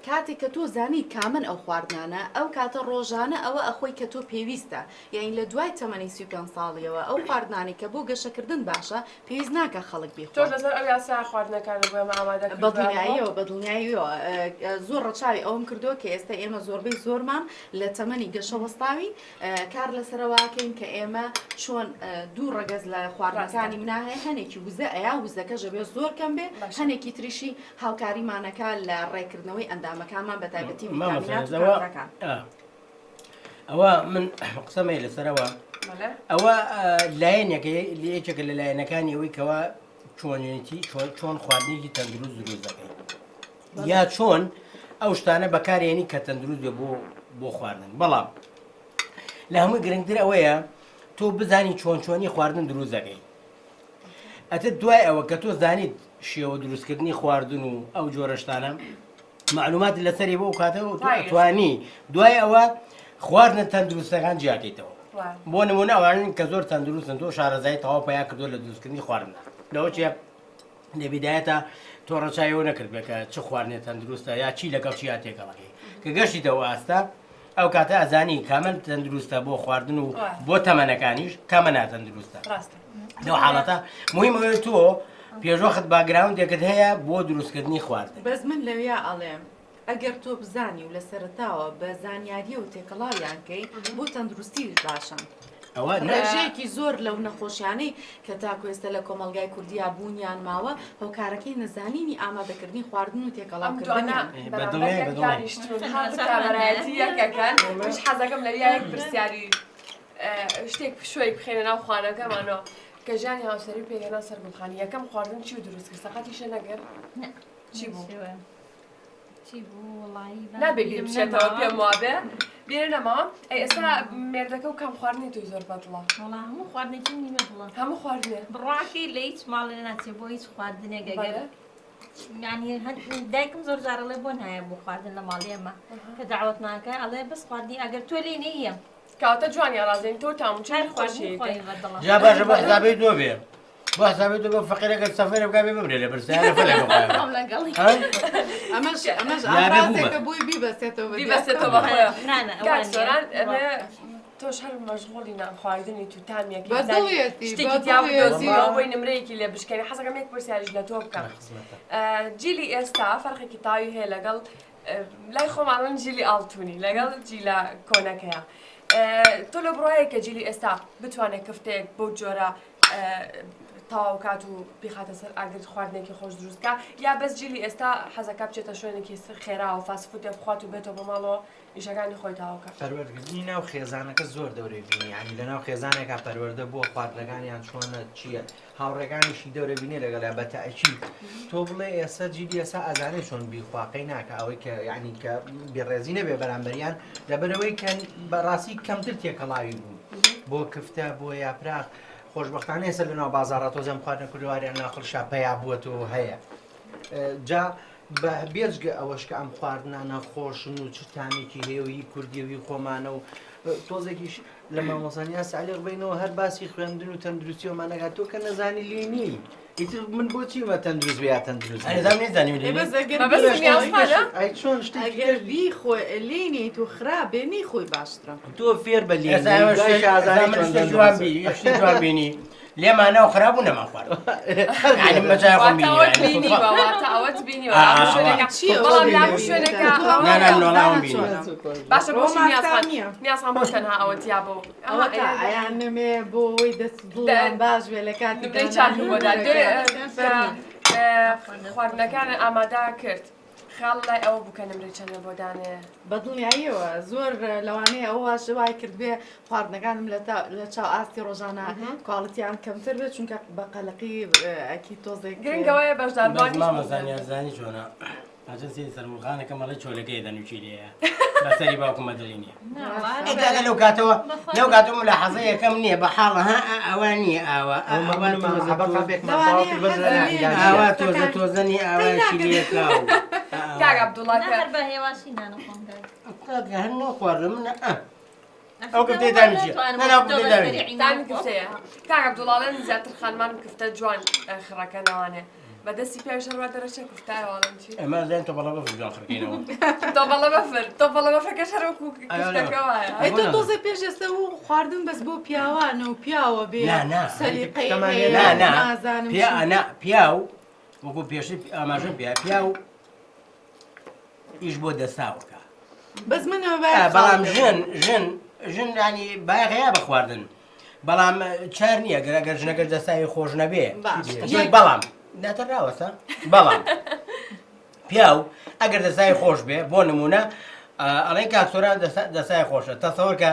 [SPEAKER 2] کاتێک کە تۆ زانیت کامن ئەو خواردنانە ئەو کاتە ڕۆژانە ئەوە ئەخۆی کە تۆ پێویستە یعنی لە دوای تەمەنی 35 ساڵیەوە ئەو خواردنانی کە بۆ گەشەکردن باشە پێویست ناکە خەڵک بیخۆن
[SPEAKER 1] تۆ لەسەر ئەو یاسا خواردنەکان بۆ ئامادە
[SPEAKER 2] بە دڵنیاییەوە زۆر ڕەچاوی ئەوم کردووە کە ئێستا ئێمە زۆربەی زۆرمان لە تەمەنی گەشە وەستاوی کار لەسەرەوەکەین کە ئێمە چۆن دوو ڕەگەز لە خواردنەکانی مناهەیە هەنێکی وزە ئەیا وزەکە ژەبێ زۆر کەم بێ هەنێکی تریشی هاوکاریمانەکە لە ڕێکردنەوەی ئەندامەکانمان بە تایبەتی ویتامینات
[SPEAKER 3] ئەوە من قسەمە لەسەرەوە ئەوە لایەنێکە یەکێکە لە لایەنەکانی ئەوەی کەەوە چۆن خواردنێکی تەندروست دروست دەکەین یا چۆن ئەو شتانە بەکارێنی کە تەندروست بۆ خواردن بەڵام لە هەمووی گرنگتر ئەوەیە تۆ بزانی چۆنی خواردن دروست دەکەی ئەتە دوای ئەوە کە تۆ زانیت شێوە دروستکردنی خواردن و ئەو جۆرەشتانە معلومات لەسەری بۆ کاتەوە توانی دوای ئەوە خواردنە تەندروستەکان جیاکەیتەوە بۆ نمونە ئەوانن کە زۆر تەندروستن تۆ شارەزای تەواو پیا کردو لە دروستکردنی خواردن لەوە چیە لە بیدایەتە تۆ ڕەچاوی نەکرد بێ کە چ خواردنێت تەندروستە یا چی لەگەڵ چیا تێکەڵەکەی کە گەشتیتەوە ئاستا ئەو کاتە ئەزانی کامل تەندروستە بۆ خواردن و بۆ تەمەنەکانیش کامە ناتەندروستە لەو حاڵەتە مهمەوەی تۆ پێشوەخت باگراوندێکت هەیە بۆ دروستکردنی خواردن
[SPEAKER 2] بەس من لەوێ ئەڵێم ئەگەر تۆ بزانی و لە سەرتاوە بە زانیاری و تێکەڵاویانکەی بۆ تەندروستی باشن ڕێژەیەکی زۆر لەو نەخۆشیانەی کە تاکو ئێستا لە کۆمەلگای کوردیا بوونیان ماوە هۆکارەکەی نەزانینی ئامادەکردنی خواردن و تێکەڵاوکردنیان
[SPEAKER 1] حەزەکەم لە یەک پرسیاری شتێک شوێک بخێنە ناو خوانەکەمانەوە کە ژیانی هاوسەری پێگەنا سەر بخانی یەکەم خواردن چی و دروست کرد سەقەتیشە نەگەر چی بوو؟ نابێ بچێتەوە پێم وابێ بێنەما ئێستا مێردەکە و کام خواردنی توی زۆر بەدڵە
[SPEAKER 4] هەموو خواردنێکی نیمە دڵە
[SPEAKER 1] هەموو خواردنێ
[SPEAKER 4] بڕاکی لە هیچ ماڵێ ناچێت بۆ هیچ خواردنێک گەگەر ینی دایکم زۆر جارەڵێ بۆ نایە بۆ خواردن لە ماڵی ئێمە کە داوەت ناکە ئەڵێ بەس خواردنی ئەگەر تۆ لێ نەیە
[SPEAKER 1] کاتە جوانی ڕازین تۆ تامچای خۆشی
[SPEAKER 3] جا باشە بە حسابەی دۆ بێ بۆ حسابێت بە فەقیرەکە سەفەرە بکە بێ بمرێ لە برسیانە فەلێ
[SPEAKER 2] ئەمەش ئامڕازێکە بووی بیبەستێتەوە
[SPEAKER 1] بەخۆیان سۆران ئەمە تۆش هەر مەشغوڵی نان خواردنی تو تامیەکی شتێکی تیاوەدۆزیەوە بۆی نمرەیەکی لێ بشکێنی حەزەکەم یەک پرسیاریش لە تۆ بکەم جیلی ئێستا فەرقێکی تاوی هەیە لەگەڵ لای خۆماڵن جیلی ئاڵتونی لەگەڵ جیلە کۆنەکەیە تۆ لە بڕایە کە جیلی ئێستا بتوانێت کفتەیەک بۆ جۆرە تاو کات و بیخاتە سەر ئاگر خواردنێکی خۆش دروستکە یا بەس جیلی ئێستا حەزەکە بچێتە شوێنێکی خێرا و فاسفوتێ بخوات و بێتەوە بۆ ماڵەوە ئیشەکانی خۆی تاوکە
[SPEAKER 5] پەروەردەکردنی ناو خێزانەکە زۆر دەورەی بینی ینی لە ناو خێزانێکا پەروەردە بۆ خواردنەکانیان چۆنە چییە هاوڕێکانیشی دەورە بینێ لەگەڵا بەتەئەکی تۆ بڵێ ئێستا جیلی ئێستا ئەزانێ چۆن بیخواقەی ناکە ئەوەی کە یعنی کە بێڕێزی نەبێ بەرامبەریان لەبەرەوەی کە بەڕاستی کەمتر تێکەڵاوی بوو بۆ کفتە بۆ یاپراخ خۆشبەختانە ئێستا لەناو بازاڕە تۆزەم خواردنە کوردواریان ناخڵشا پەیا بووەتەوە هەیە جا بە بێجگە ئەوەش کە ئەم خواردنە نەخۆشن و چ تامێکی هێوی کوردیەوی خۆمانە و تۆزێکیش لە مامۆسانیا سالیق بینەوە هەر باسی خوێندن و تەندروستی ومانەکات تۆ کە نەزانی لێنی ئیتر من بۆچی وە تەندروست بیا تەندروست
[SPEAKER 3] ئەنێزانام نێزانیم لێ
[SPEAKER 5] ئەی چۆن
[SPEAKER 2] ئەگەر بی خۆی لێنیت و خراپێنی خۆی باشترە
[SPEAKER 5] تۆ فێر بە
[SPEAKER 3] شتی جوان بینی لێمانەوە خراپ و نەما خوارد بەجای خۆم بینی
[SPEAKER 1] ئەوەت بینی بەڵام لا شوێنەکە باشە بۆشی نیازان بۆ تەنها ئەوەتیا بۆ
[SPEAKER 2] ئەیان نمێ بۆی دەست باش وێ لە کاتی
[SPEAKER 1] خواردنەکان ئامادا کرد خاڵ لای ئەوە بووکە نمرەی چەندە بۆدانێ
[SPEAKER 2] بەدڵنیاییەوە زۆر لەوانەیە ئەوە شوای کرد بێ خواردنەکانم لە چاو ئاستی ڕۆژانە کاڵەتیان کەمتر بێت چونکە بە قەلقی ئەکی تۆزێک
[SPEAKER 1] گرنگەوەیە بەشداربانی
[SPEAKER 3] مامەزانانی چۆنە ئاجنسی سەرمخانەکە مەڵی چۆلەکەی دەنوچی لێە بەسەری باوکمە دڵینیە لەو کاتەوە لەو کاتەوە لە حەزە یەکەم نییە بە حاڵە ها ئەوە نییە ئاوە ئاوا تۆزە تۆزەنی ئاواشی لێکا و
[SPEAKER 1] کاک عەبدوڵڵا
[SPEAKER 4] بە هێواشی نانەخۆم
[SPEAKER 3] هەر نەخواردم منە ئەو کفتەی دانیچیە نەناو کفتەی دانیچیە
[SPEAKER 1] دانی کفتەیە کاک عەبدوڵڵاڵێن زیاتر خانمان کفتە جوان خڕەکە ناوانێ بەدەستی پێش هەروە دەرەچێ کوفتایەوەڵم چی
[SPEAKER 3] ئەمە زێن تۆ بەڵە بەفر جوان خڕکەینەوە
[SPEAKER 1] تۆ بەڵە بەفرەکەش هەروەکو کفتەکەوایە
[SPEAKER 2] ئەی تۆ تۆزە پێش ئێستا و خواردن بەس بۆ پیاوانە و پیاوە بێ سەلیقەی نازانم
[SPEAKER 3] پیاو وەکو پێشی ئاماژە پیاو ئیش بۆ دەساوکە
[SPEAKER 2] بەس منەوە
[SPEAKER 3] بەڵام ژن ینی باغەیە بە خواردن بەڵام چار نییە گەرەگەر ژنەکەش دەساوی خۆش نەبێ بەڵام ناتەڕاوەسە بەڵام پیاو ئەگەر دەسای خۆش بێ بۆ نمونە ئەڵێن کاکسۆران دەسای خۆشە تەسەوەر کە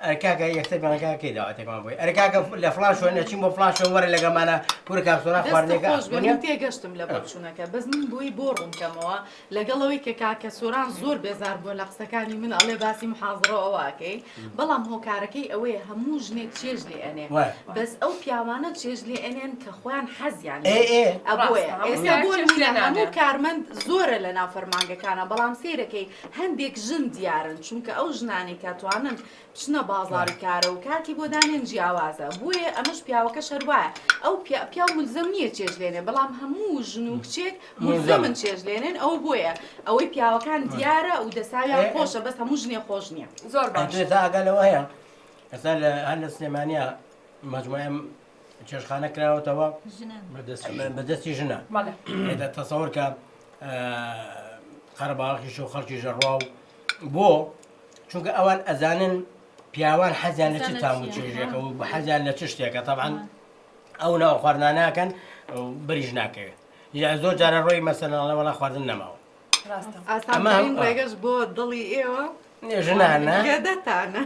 [SPEAKER 3] ئەرکاکە یەکسەر بەنەکەی داواتێکمان بۆی ئەرکاکە لە فڵان شوێنە چین بۆ فڵان شوێن وەرە لەگەمانە پورە کاکسۆران خواردنێکە
[SPEAKER 2] من تێگەشتم لە بەرچوونەکە بەس من بۆی بۆ ڕوونکەمەوە لەگەڵەوەی کە کاکە سۆران زۆر بێزار بووە لە قسەکانی من ئەڵێ باسی محاضرەوەواکەی بەڵام هۆکارەکەی ئەوەیە هەموو ژنێک چێژ لێ ئەنێ بەس ئەو پیاوانە چێژ لێ ئەنێن کە خۆیان حەزیان ئەبووە ئێستا بۆ هەموو کارمەند زۆرە لە ناو فەرمانگەکانە بەڵام سیرەکەی هەندێک ژن دیارن چونکە ئەو ژنانی کە توانن بچنە بازاری کارە و کاتی بۆ دانێن جیاوازە بۆیە ئەمەش پیاوەکە شەروایە ئەو پیا ملزم نییە چێژ لێنێ بەڵام هەموو ژن و کچێک ملزمن چێژ لێنێن ئەو بۆیە ئەوەی پیاوەکان دیارە و دەساویان خۆشە بەس هەموو ژنێ خۆش نییە
[SPEAKER 1] زۆر
[SPEAKER 3] ئاگەلەوە هەیە ئەستا هەر لە سلێمانیا مەجموعەم چێشخانە کراوەتەوە بەدەستی ژنە تەسەوەر کە قەرەباڵخیش و خەڵکی ژەڕوا و بۆ چونکە ئەوان ئەزانن پیاوان حەزیان لە چ تام و چێژێکە و حەزیان لە چ شتێکە تەبعاً ئەو ناو خواردناناکەن بریژ ناکەوێت زۆر جارە ڕۆی مەسەلەن وەڵا خواردن نەماوە
[SPEAKER 2] ئەمەین ڕێگەش بۆ دڵی ئێوە
[SPEAKER 3] ژنانە
[SPEAKER 2] گەدەتانە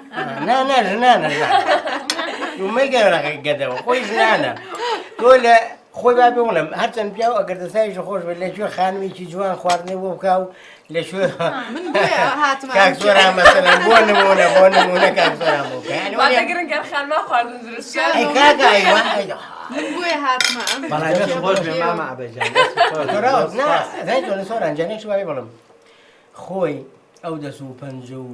[SPEAKER 3] نانە ژنانە ومەی گەڕەکەی گەدەوە خۆی ژنانە تۆ لە خۆی با بێ وڵم هەرچەند پیاو ئەگەر دەسایش خۆش بێت لەکوێ خانوویکی جوان خواردنێ بۆ بکە و لەکوێ کاکسۆران مەسەلەن بۆ نمونە کاکسۆران بۆ بکە
[SPEAKER 1] گرنگەر خانما خواردن درست
[SPEAKER 2] من بۆیە هاتمە
[SPEAKER 3] سۆرانجانێک وای بڵم خۆی ئەو دەست و پەنجە و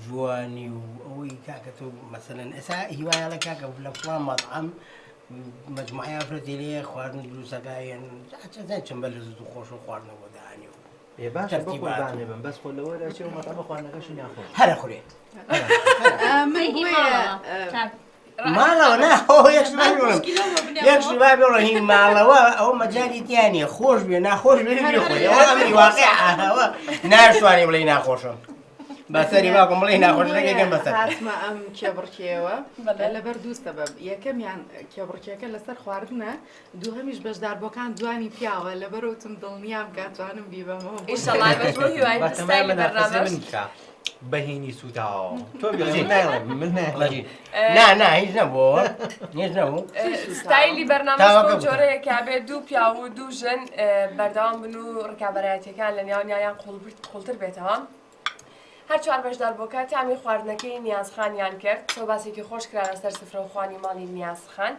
[SPEAKER 3] جوانی و ئەوەی کاکە تۆ مەسەلەن ئێستا هیوایە لە کاکە لە فڵان مەطعەم مجموعە ئەفرەتی لێ خواردن دروستەکەیان چەند بە لەزت و خۆش و خواردنەوە داهانی و
[SPEAKER 5] باشە بە قوربانێ بم بەس خۆ لەوە دەچێ و مەطعەمە خواردنەکەشی ناخۆ
[SPEAKER 3] هەرە خوێ
[SPEAKER 2] من بۆیە
[SPEAKER 3] ماڵەوە یەکشی با بێڵە هی ماڵەوە ئەو مەجای تیانە خۆش بێ ناخۆش بێ خۆی ئەمری واقعەوە ناشوانی بڵێ ناخۆشم بەسەری باکم بڵێ ناخۆشەکەم بەسەر
[SPEAKER 2] هاتمە ئەم کێبڕکێوە لەبەر دوو سەبەب یەکەمیان کێبڕکێکە لەسەر خواردنە دووهەمیش بەشداربووەکان جوانی پیاوە لەبەرەوتم دڵنیام کاتوانم بیبەمەوە
[SPEAKER 1] ئینشەڵڵا بەشبوو هیوای ستایلی بەرنامەش
[SPEAKER 5] بەهینی سوتاوە تۆ
[SPEAKER 3] نا هیچ نەبووە هیچ نەبوو
[SPEAKER 1] ستایلی بەرنامەش جۆرەیە کە بێت دوو پیا و دوو ژن بەردەوام بن و ڕکابەرایەتیەکان لە نێوانیان قوڵتر بێتەوە هەر چوار بەشدار بۆکە تامی خواردنەکەی نیازخانیان کرد تۆ باسێکی خۆش کرا لەسەر سفرە و خوانی ماڵی نیازخان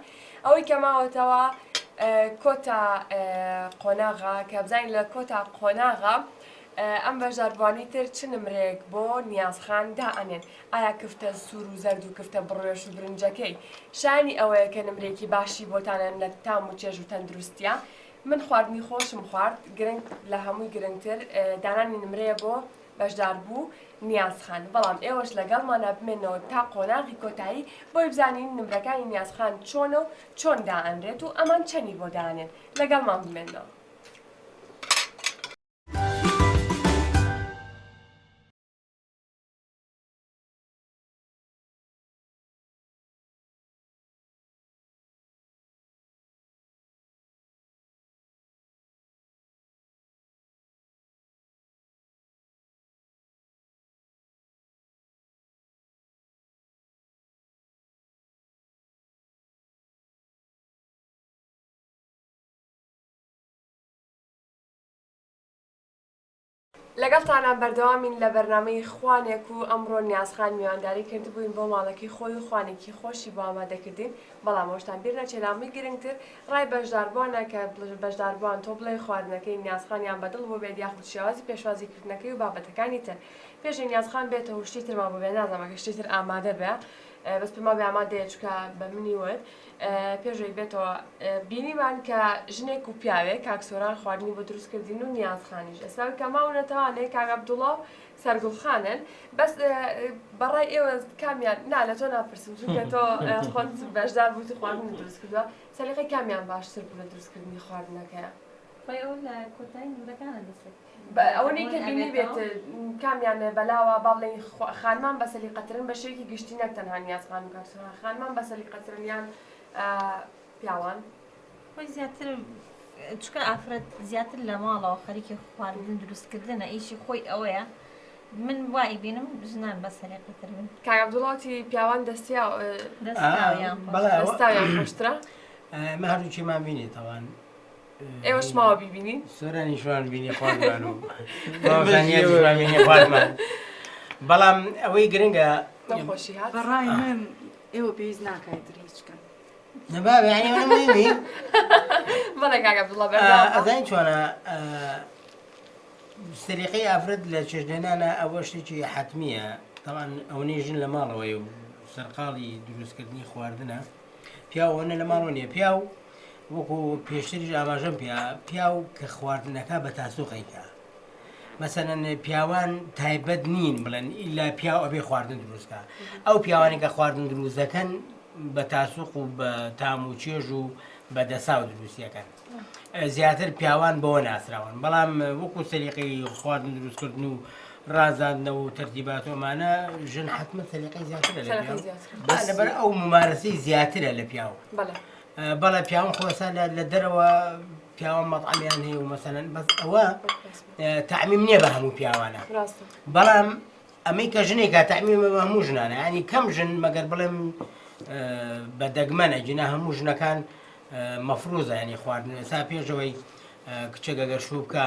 [SPEAKER 1] ئەوەی کە ماوەتەوە کۆتا قۆناغا کە بزانین لە کۆتا قۆناغا ئەم بەژاربوانی تر چ نمرەیەک بۆ نیازخان دائەنێن ئایا کفتە سوور و زەرد و کفتە بڕێش و برنجەکەی شانی ئەوەیە کە نمرێکی باشی بۆتانە لە تام و چێژ و تەندروستیە من خواردنی خۆشم خوارد گرنگ لە هەمووی گرنگتر دانانی نمرەیە بۆ بەشدار بوو نیازخان بەڵام ئێوەش لەگەڵمانە بمێنەوە تا قۆناغی کۆتایی بۆی بزانین نمرەکانی نیازخان چۆنە و چۆن دائەنرێت و ئەمان چەنی بۆ دانێن لەگەڵمان بمێنەوە. لەگەڵتانان بەردەوامین لە بەرنامەی خوانێک و ئەمڕۆ نیازخان میوانداری کرد بووین بۆ ماڵەکەی خۆی و خوانێکی خۆشی بۆ ئامادەکردین بەڵام ئەوشتان بیر نەچێلامی گرنگتر ڕای بەشداربووانە کە بەشداربووان تۆ بڵێ خواردنەکەی نیازخانیان بەدڵ بۆ بێت یاخود شێوازی پێشوازیکردنەکەی و بابەتەکانی تر پێشی نیازخان بێتەوە شتی ترما بۆ بێ نازانمەکە شتی تر ئامادە بێ بەس پێما بێ ئامادەیە چکە بە منی وت پێشەوەی بێتەوە بینیمان کە ژنێک و پیاوێک کاکسۆران خواردنی بۆ دروستکردین و نیازخانیش ئێستا کە ماونەتەوانەیە کاک عەبدوڵڵا و سەرگوڵخانن بەس بەڕای ئێوە کامیان نا لە تۆ ناپرسم چونکە تۆ خۆت بەشدار بوویت خواردنی دروست کردووە سەلیقەی کامیان باشتر بوو لە دروستکردنی خواردنەکەیە
[SPEAKER 4] خۆی ئەو لە کۆتایی نمرەکانە دەسێت
[SPEAKER 1] ئەوەی کە بینی بێت کامیان بەلاوە با بڵێن خانمان بە سەلیقەترن بە شێوەیەکی گشتی نەک تەنها نیازخان و کاکسۆران خانمان بە سەلیقەترن یان پیاوان
[SPEAKER 4] خۆی زیاتر چکە ئافرەت زیاتر لە ماڵەوە خەریکی خواردن دروستکردنە ئیشی خۆی ئەوەیە من وای بینم ژنان بە سەلیقەتر بن
[SPEAKER 1] کاک عەبدوڵڵاتی پیاوان دەستاویان خۆشترە
[SPEAKER 3] مە هەردووکیمان بینی تەوان
[SPEAKER 1] ئێوەش ماوە بیبینین
[SPEAKER 3] سۆرانیشوان بینی خواردمان و باوزانیان بینی خواردمان بەڵام ئەوەی گرنگە
[SPEAKER 1] نەخۆشی هات
[SPEAKER 2] بەڕای من ئێوە پێویست ناکایت هیچکە
[SPEAKER 3] نەبابێ هەنیوە نەمەوێنی
[SPEAKER 1] بەڵێ کاک عەبدوڵڵا بەردەوام
[SPEAKER 3] ئەزانی چۆنە سەلیقەی ئافرەت لە چێژلێنانە ئەوە شتێکی حەتمیە تەوان ئەوەی ژن لە ماڵەوەی و سەرقاڵی دروستکردنی خواردنە پیاوەنە لە ماڵەوە نییە پیاو وەکو پێشتریش ئاماژەم پیاو کە خواردنەکە بە تاسوقیکە مەسەنەن پیاوان تایبەت نین بڵێن ئیلا پیاو ئەبێ خواردن دروستکە ئەو پیاوانی کە خواردن دروستەکەن بە تاسوق و بە تام و چێژ و بە دەسا و دروستیەکەن زیاتر پیاوان بەوە ناسراون بەڵام وەکو سەلیقەی خواردن دروستکردن و ڕازاندنەوە و تەرتیباتۆمانە ژن حتممە سەلیقەی زیاترە لەبەر ئەو ممارەسەی زیاترە لە پیاو بەڵێ پیاوان خۆسا لە دەرەوە پیاوان مەطعەمیان هەیە و مەسەلەن بەس ئەوە تەعمیم نییە بە هەموو پیاوانە بەڵام ئەمەی کە ژنێکە تەعمیمە بە هەموو ژنانە ینی کەم ژن مەگەر بڵێم بە دەگمەنە جنا هەموو ژنەکان مەفروزە ینی خواردن ئێستا پێشەوەی کچێک ئەگەر شوو بکە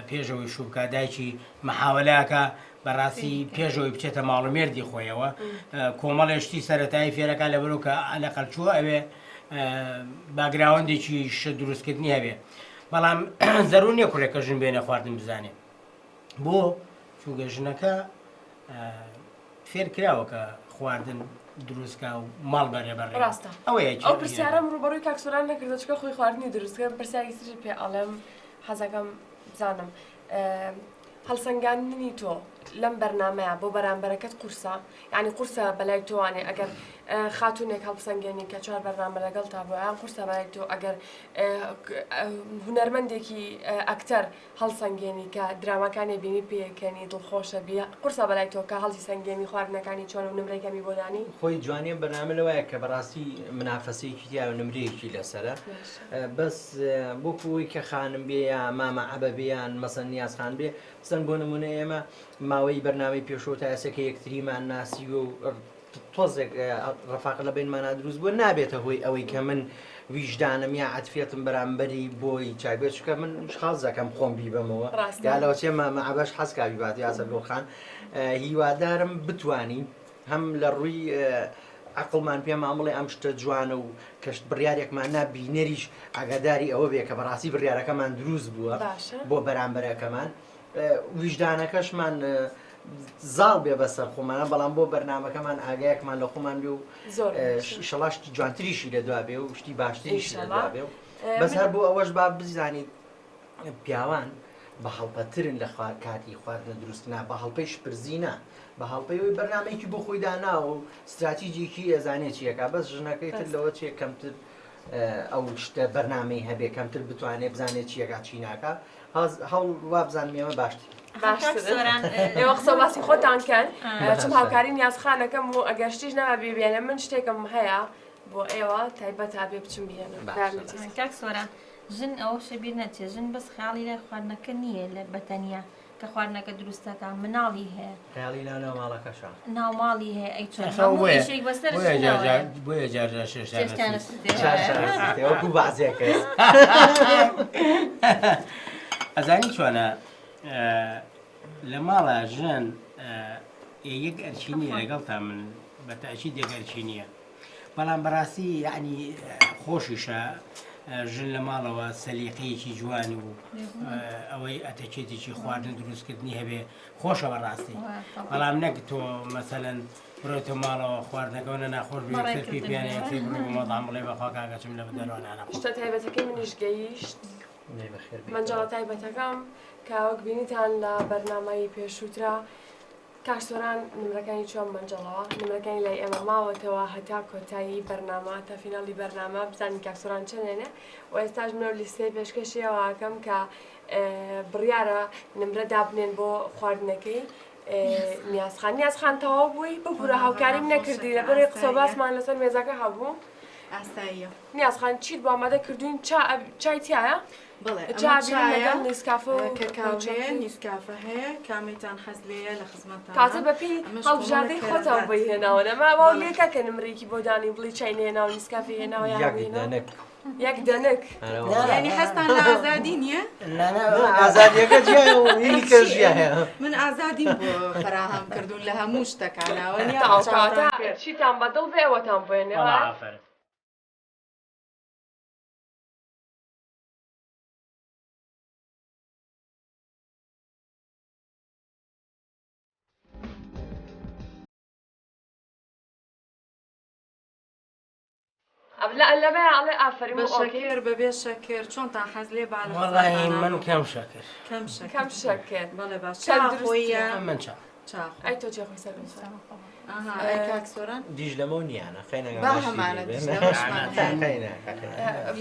[SPEAKER 3] پێشەوەی شوو بکە دایکی مەحاوەلاکە بەڕاستی پێشەوەی بچێتە ماڵومێردی خۆیەوە کۆمەڵێشتی سەرەتایی فێرەکە لەبەرەوە کە لەقەل چووە ئەوێ باگراوەندێکی ش دروستکردنی هەبێ بەڵام زەرور نییە کوڕێکە ژن بێنە خواردن بزانێ بۆ چونکە ژنەکە فێر کراوە کە خواردن دروستکە و ماڵ بەڕێبەڕێ
[SPEAKER 1] ڕاستە ئەو پرسیارەم ڕوبەڕووی کاکسۆران نەکردە چکە خۆی خواردنی دروستکە پرسیاری تر پێ ئەڵێم حەزەکەم بزانم هەڵسەنگاندنی تۆ لەم بەرنامەیە بۆ بەرامبەرەکەت قورسە یعنی قورسە بەلای تۆوانێ ئەگەر خاتونێک هەڵسەنگێنی کە چوار بەرنامە لەگەڵ تا بۆ یان قورسە بەلای تۆ ئەگەر هونەرمەندێکی ئەکتەر هەڵسەنگێنی کە درامەکانی بینی پێکەنی دڵخۆشە بی قورسە بەلای تۆ کە هەڵی سەنگێنی خواردنەکانی چۆن و نمرەیەکەمی بۆدانی
[SPEAKER 5] خۆی جوانیە بەرنامە لەوەیە کە بەڕاستی منافەسەیەکی تیا و نمرەیەکی لەسرە بەس بۆکوی کە خانم بێ یا مامە عەبە بێیان مەسەن نیازخان بێ سن بۆ نمونە ئێمە ماوەی بەرنامەی پێشۆ تا ئێستا کە یەکتریمان ناسی و تۆزێک ڕەفاق لە بینمانە دروست بووە نابێتە هۆی ئەوەی کە من ویژدانم یا عەتفێتم بەرامبەری بۆی چاکبێت چکە من خاڵ دەکەم خۆم بیبەمەوە یا لەوەچێ مەعەبەش حەزکا بیبات یا سەرگەڵخان هیوادارم بتوانی هەم لە ڕووی عقلمان پێم ئەمڵێ ئەم شتە جوانە و کەشت بڕیارێکمان نابینەریش ئاگاداری ئەوە بێ کە بەڕاستی بڕیارەکەمان دروست بووە بۆ بەرامبەرەکەمان ویژدانەکەشمان زاڵ بێ بەسەر خۆمانە بەڵام بۆ بەرنمەکەمان ئاگایەکمان لە خۆمان بێ و
[SPEAKER 1] زۆر
[SPEAKER 5] شڵاشتی جوانتریشی لە دوا بێ و شتی باشتریشی لە دوا بێ و بەسەر بۆ ئەوەش با بزانیت پیاوان بە هەڵپەترن لە کاتی خواردنە دروستنا بە هەڵپەی شپرزینە بە هەڵپەیەوەی بەرنمەیەکی بۆ خۆی دانا و استراتیجیکی ئێزانێکیەکە بەس ژنەکەی تر لەوە چێ کەمتر ئەو شتە بەرنمەی هەبێ کەمتر بتوانێت بزانێت چیەکە چیناکە هەڵ وا بزانمێمە باشتر
[SPEAKER 1] ئێوە قسە باسی خۆتانکەن چم هاوکاری نیازخانەکەم و ئەگەر شتیش نەما ببێنە من شتێکم هەیە بۆ ئێوە تایبەت هابێ بچم بێنە
[SPEAKER 4] کاک سۆران ژن ئەوە شەبیر نەچێ ژن بەس خیاڵی لای خواردنەکە نییە لە بەتەنیا کە خواردنەکە دروستەکە مناڵی هەیە
[SPEAKER 5] خیاڵی لا ناوماڵەکەشە
[SPEAKER 4] ناوماڵی هەیە ئەی چۆنشێک بەسەر
[SPEAKER 3] بۆیە جارجار
[SPEAKER 5] وەکو بازێکە
[SPEAKER 3] ئەزانی چۆنە لە ماڵە ژن یەک ئەرچی نیە لەگەڵتا من بە تاکید یەک ئەرچی نییە بەڵام بەڕاستی یعنی خۆشیشە ژن لە ماڵەوە سەلیقەیەکی جوانی و ئەوەی ئەتەکێتێکی خواردن دروستکردنی هەبێ خۆشە بەڕاستی بەڵام نەک تۆ مەسەلەن بڕۆیتە ماڵەوە خواردنەکەونە ناخۆش بێ پیانەیەکی بڕۆ مەڵام بڵێ بەخوا کاگەچم لە دەرۆنانە
[SPEAKER 1] شتە تایبەتەکەی منیش گەیشت منجەڵە تایبەتەکەم کاوەک بینیتان لە بەرنامەی پێشووترا کارسۆران نمرەکانی چۆن منجەڵەوە نمرەکانی لای ئێمە ماوەتەوە هەتا کۆتایی بەرنامە تا فیناڵی بەرنامە بزانین کارسۆران چەندێنێ و ئێستاش منە لیستەی پێشکەشیەوەکەم کە بڕیارە نمرە دابنێن بۆ خواردنەکەی نیازخان تەواو بووی ببوورە هاوکاریم نەکردی لە بەرەی قسە باسمان لەسەر مێزەکە هەبوو
[SPEAKER 2] ئاستاییە
[SPEAKER 1] نیازخان چیت بۆ ئامادە کردوین چای تایە؟
[SPEAKER 2] بڵێ
[SPEAKER 1] لەگەڵ نیسکافە و
[SPEAKER 2] کەکاوێ نیسکافە هەیە کامێتان حەز لێیە لە خزمەتان
[SPEAKER 1] تازە بەپی هەڵبژاردەی خۆتان بۆی هێناوە نەما بۆ لێکە کە نمرێکی بۆ دانی بڵی چای نێناو نیسکافی هێناوە یەک دەنک
[SPEAKER 2] یعنی هەستان لە ئازادی نییە؟
[SPEAKER 5] ئازادیەکە جیایکە ژیا هەیە
[SPEAKER 2] من ئازادیم بۆ فراهەم کردوون لە هەموو شتەکانەوە
[SPEAKER 1] چیتان بەدڵ بێ ئەوەتان بێنێوە لەبێ ئاڵێ ئافرین
[SPEAKER 2] بەشەکر بەبێ شەکر چۆنتان حەز لێ با
[SPEAKER 3] وەڵی من کەم شەکر
[SPEAKER 1] کەم شەکر
[SPEAKER 2] بەڵێ باش چاخۆیە
[SPEAKER 3] من چاخ
[SPEAKER 1] ئەی تۆ چێ خۆی سەر
[SPEAKER 2] کاکسۆران
[SPEAKER 5] دیژ لەمە نیانە خەینە
[SPEAKER 2] با هەمانە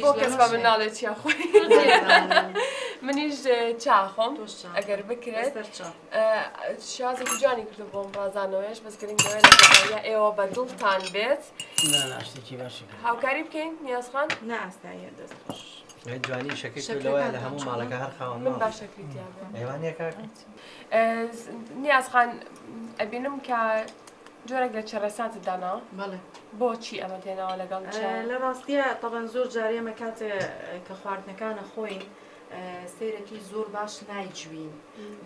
[SPEAKER 1] بۆ کەس بە من ناڵێت چیا خۆی منیش چاخۆم ئەگەر بکرێت شازێکی جوانی کردو بۆم ڕازانەوەیش بەس گرنگەوەی لە ئێوە بە دڵتان بێت
[SPEAKER 3] شتێکی باشی
[SPEAKER 1] هاوکاری بکەین نیازخان
[SPEAKER 2] نا ئاستاییە دەست خۆش
[SPEAKER 5] جوانی شەکر لەوەیە لە هەموو ماڵەکە هەر خاوەن
[SPEAKER 1] من باشەکریتیا
[SPEAKER 5] ئەیوانەکە
[SPEAKER 1] نیازخان ئەبینم کە جۆرەك لە چەرەساتت دانا
[SPEAKER 2] بەڵێ
[SPEAKER 1] بۆچی ئەمە تێناوە لەگەڵ
[SPEAKER 2] لە ڕاستیە تەبەن زۆر جارێمە کاتێ کە خواردنەکانە خۆین سیرەکی زۆر باش نایجوین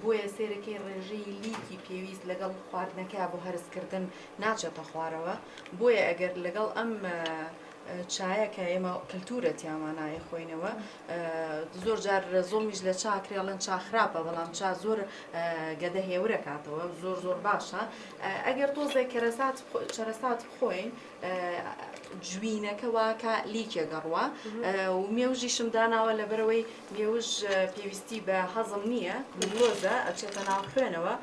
[SPEAKER 2] بۆیە سیرەکەی ڕێژەی لیکی پێویست لەگەڵ خواردنەکە بۆ هەرسکردن ناچێتە خوارەوە بۆیە ئەگەر لەگەڵ ئەم چایە کە ئێمە کللتورەتیامانایە خۆینەوە زۆر جار زۆمیش لە چاکرێڵەن چاخراپە بەڵام چا زۆر گەدە هێورە کاتەوە زۆر زۆر باشە ئەگەر تۆزێک چەرەسات بخۆین جوینەکە واکە لیکێ گەڕوە و مێوژی شمداناوە لەبەرەوەی مێوژ پێویستی بە هەزم نییە گلۆزە ئەچێتە ناو خوێنەوە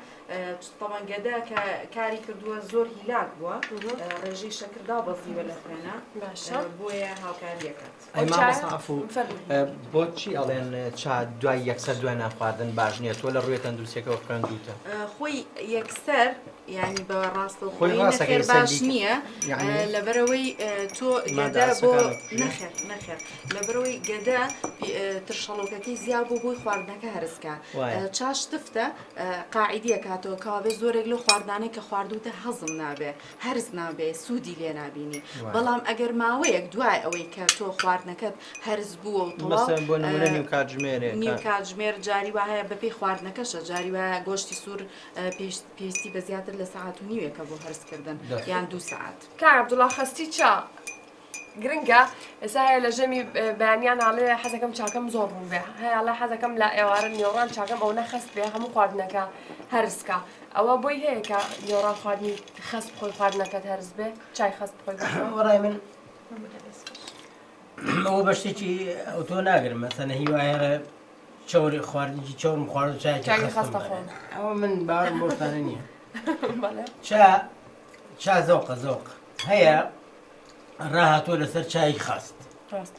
[SPEAKER 2] طبعاً گەدا کە کاری کردووە زۆر هیلاک بووە ڕێژەی شەکردا بەزیوە لە خوێنە بۆیە هاوکاریەکەات
[SPEAKER 5] بۆچی ئەڵێن چا دوای یەکسەر دوای ناخواردن باش نییە تۆ لە ڕووی تەندروستیەکەەوە خوێندوتە
[SPEAKER 2] خۆی یەکسەر ینی بە ڕاستە خۆی نەخێر باش نییە لەبەرەوەی تۆ گەدا بۆ نەخێر لەبەرەوەی گەدا ترشەڵۆکەکەی زیاد بۆ بۆی خواردنەکە هەرسکە چاش تفتە قاعیدیە کاتەوە کاوابێ زۆرێک لە خواردانەی کە خواردوتە هەزم نابێ هەرز نابێ سوودی لێ نابینی بەڵام ئەگەر ماوەیەک دوای ئەوەی کە تۆ خواردنەکەت هەرز بووە و نیم کاتژمێر جاری وایە بەپێی خواردنەکەشە جاری وایە گۆشتی سوور پێویستی بە زیاتر لە سەعات و نیوێکە بۆ هەرزکردن یان 2 ساعت
[SPEAKER 1] کار عەبدوڵڵا خەستی چا گرنگە ئێستا هەیە لە ژەمی بەیانیان ئاڵێ حەزەکەم چاکەم زۆر ڕوو بێ هەیە ئاڵێ حەزەکەم لە ئێوارە نیۆڕان چاکەم ئەو نەخەست بێ هەموو خواردنەکە هەرسکە ئەوە بۆی هەیە کە نیۆڕان خواردنی خەست بخۆی خواردنەکەت هەرس بێ چای خەست بخۆی
[SPEAKER 3] وەڕای من ئەوە بە شتێکی ئەو تۆ ناگرم مەسەنە هیوایە چۆری خواردنی چۆرم خوارد چای
[SPEAKER 1] خەستە خۆم
[SPEAKER 3] ئەوە من باوەڕم بۆ شتانە نییە
[SPEAKER 1] بەڵێ
[SPEAKER 3] چا زەوقە زەوق هەیە ڕاهاتوە لەسەر چای خەست
[SPEAKER 1] ڕاست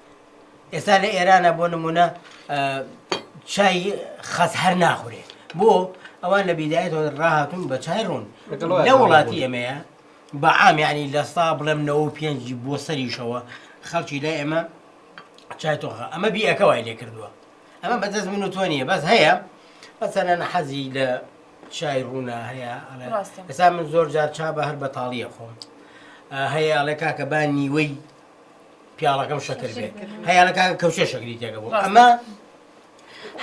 [SPEAKER 3] ئێستا لە ئێرانە بۆ نمونە چای خەس هەر ناخورێ بۆ ئەوان لە بیدایەتەوە ڕاهاتون بە چای ڕوون لە وڵاتی ئێمەیە بە عام یعنی لە سا بڵێم 95 بۆ سەریشەوە خەڵکی لای ئێمە چای تۆخە ئەمە بیئەکە وای لێ کردووە ئەمە بەدەست من و تۆ نییە بەس هەیە مەسەلەن حەزی لە چای ڕوونە هەیە ئێستا من زۆر جار چا بە هەر بەتاڵیە خۆم هەیە ئەڵێ کاکە با نیوەی پیاڵەکەم شەکر بێت هەیە لە کاکە کەوشە شەکری تێکە بوو ئەمە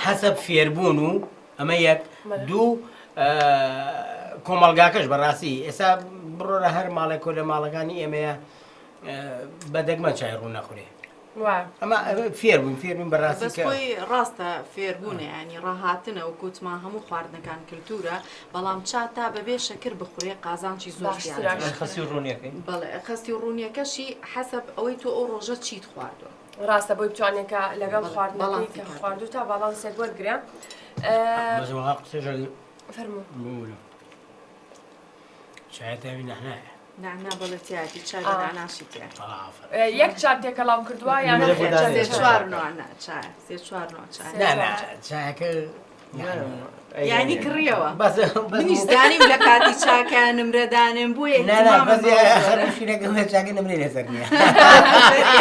[SPEAKER 3] حەسەب فێربوون و ئەمە یەک دوو کۆمەڵگاکەش بەڕاستی ئێستا بڕۆ لە هەر ماڵێک و لە ماڵەکانی ئێمەیە بەدەگمە چای ڕوو نەخورێ ئەمە فێربوون بەڕاستی
[SPEAKER 2] بەسخۆی ڕاستە فێربوونە ینی ڕاهاتنە و کووتمان هەموو خواردنەکان کللتورە بەڵام چا تا بەبێ شەکر بخورێ قازانکی زۆر
[SPEAKER 5] خەسی ڕوونیەکەی
[SPEAKER 2] بەڵێ خەستی ڕوونیەکەشی حەسب ئەوەی تۆ ئەو ڕۆژە چیت خواردووە
[SPEAKER 1] ڕاستە بۆی بتوانێکە لەگەڵ خواردنەکەی کە خواردو تا باڵانسێک وەرگرە فەرموو
[SPEAKER 3] چایەتەوی نەحنایە
[SPEAKER 2] نعنا بەڵێتیاتی چای بەناشی تێ
[SPEAKER 1] یەک چار تێکەڵام کردووە یان
[SPEAKER 3] چایەکە
[SPEAKER 2] یعنی کڕیەوە منیشدانیم لە کاتی چاکە نمرەدانم بۆ
[SPEAKER 3] چاکە نمرێ لەسەر نیە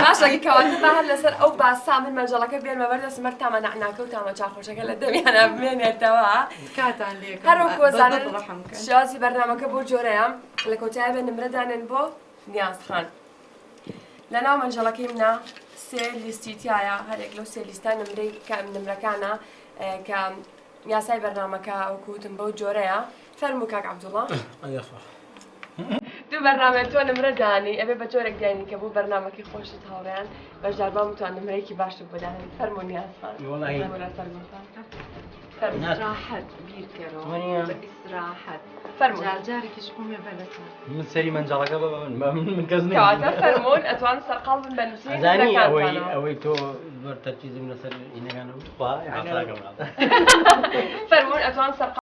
[SPEAKER 1] باشەکی کەواتە هەر لەسەر ئەو باسا من مەنجەڵەکە بێنمە بەردە سمەر تامە نعناکە و تامە چاخۆشەکە لە دەمیانە بمێنێتەوە
[SPEAKER 2] کاتان لێ
[SPEAKER 1] هەروەکو وەزانن شێوازی بەرنامەکە بۆ جۆرەیە لە کۆتایە بێ نمرەدانێن بۆ نیازخان لەناو مەنجەڵەکەی منە سێ لیستی تایە هەرێک لەو سێ لیستە نمرەکانە کە یاسای بەرنامەکە ئەوکوتم بەو جۆرەیە فەرموو کاک عەبدوڵڵا دوو بەرنامە تۆ نمرەدانی ئەبێ بە جۆرێک دیانی کە بوو بەرنامەکەی خۆشت هاوڕێیان بەشدار بام توان نمرەیەکی باشت بدانن فەرموو نیازخان
[SPEAKER 2] استراحەت بیرکەرەوە ئیستراحەت
[SPEAKER 1] فەرموو
[SPEAKER 2] جارێکیش قومێ بەلەتە
[SPEAKER 5] من سەری مەنجەڵەکە بە من کەس
[SPEAKER 1] کەواتە فەرموون ئەتوان سەرقاڵ بن بە
[SPEAKER 3] زانی ئەوەی تۆ زۆر تەرکیزم لەسەر ئینەکانەوە
[SPEAKER 1] فەرموون ئەتوان سەرقاڵ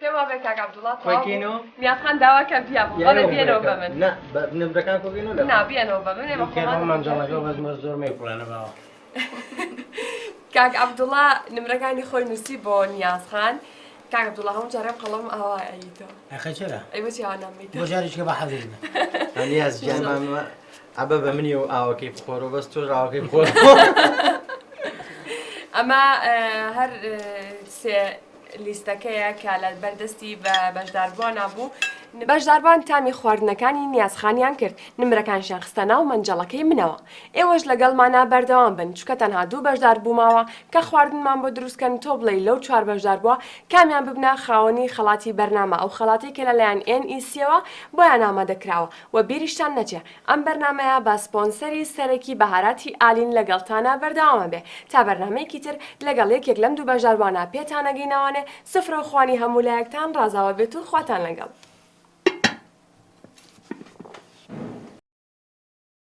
[SPEAKER 1] پێم وابێ کاک عەبدوڵڵا نیازخان داواکەم پیا بوو بەڵێ بێنەوە بە من
[SPEAKER 5] نمرەکان کۆگەینەوە
[SPEAKER 1] نا بێنەوە بە من
[SPEAKER 3] مەنجەڵەکە بەزمە زۆر مێکوڵانە باوە
[SPEAKER 1] کاک عەبدوڵڵا نمرەکانی خۆی نووسی بۆ نیازخان کاک عەبدوڵڵا هەموو جارێ قەڵەم ئاوا ئەیتەوە
[SPEAKER 3] ئەخە چرا
[SPEAKER 1] ئەی بۆچی ئاوا نامیتەوە
[SPEAKER 3] بۆ جارێککە بە حەزیرمە
[SPEAKER 5] نیاز گیانمانوە ئەبە بە منی و ئاوەکەی بخۆرەوە بەس تۆ ئاوەکەی بخۆر
[SPEAKER 1] ئەمە هەر سێ لیستەکەیە کە لە بەردەستی بە بەشداربووە نابوو بەشداربان تامی خواردنەکانی نیازخانیان کرد نمرەکانشیان خستە ناو مەنجەڵەکەی منەوە ئێوەش لەگەڵمانە بەردەوام بن چکە تەنها 2 بەشدار بووماوە کە خواردنمان بۆ دروستکەن تۆ بڵێ لەو 4 بەشدار بووە کامیان ببنە خاوەنی خەڵاتی بەرنامە ئەو خەڵاتی کە لەلایەن NECەوە بۆیان ئامادەکراوە و بیریشتان نەچێ ئەم بەرنامەیە بە سپۆنسەری سەرەکی بەهاراتی ئالین لەگەڵتانە بەردەوامە بێ تا بەرنامەیەکی تر لەگەڵ یەکێک لەم 2 بەشداربوانە پێتانەگەینەوانێ سفرە و خوانی هەموو لایەکتان ڕازاوە بێت و خواتان لەگەڵ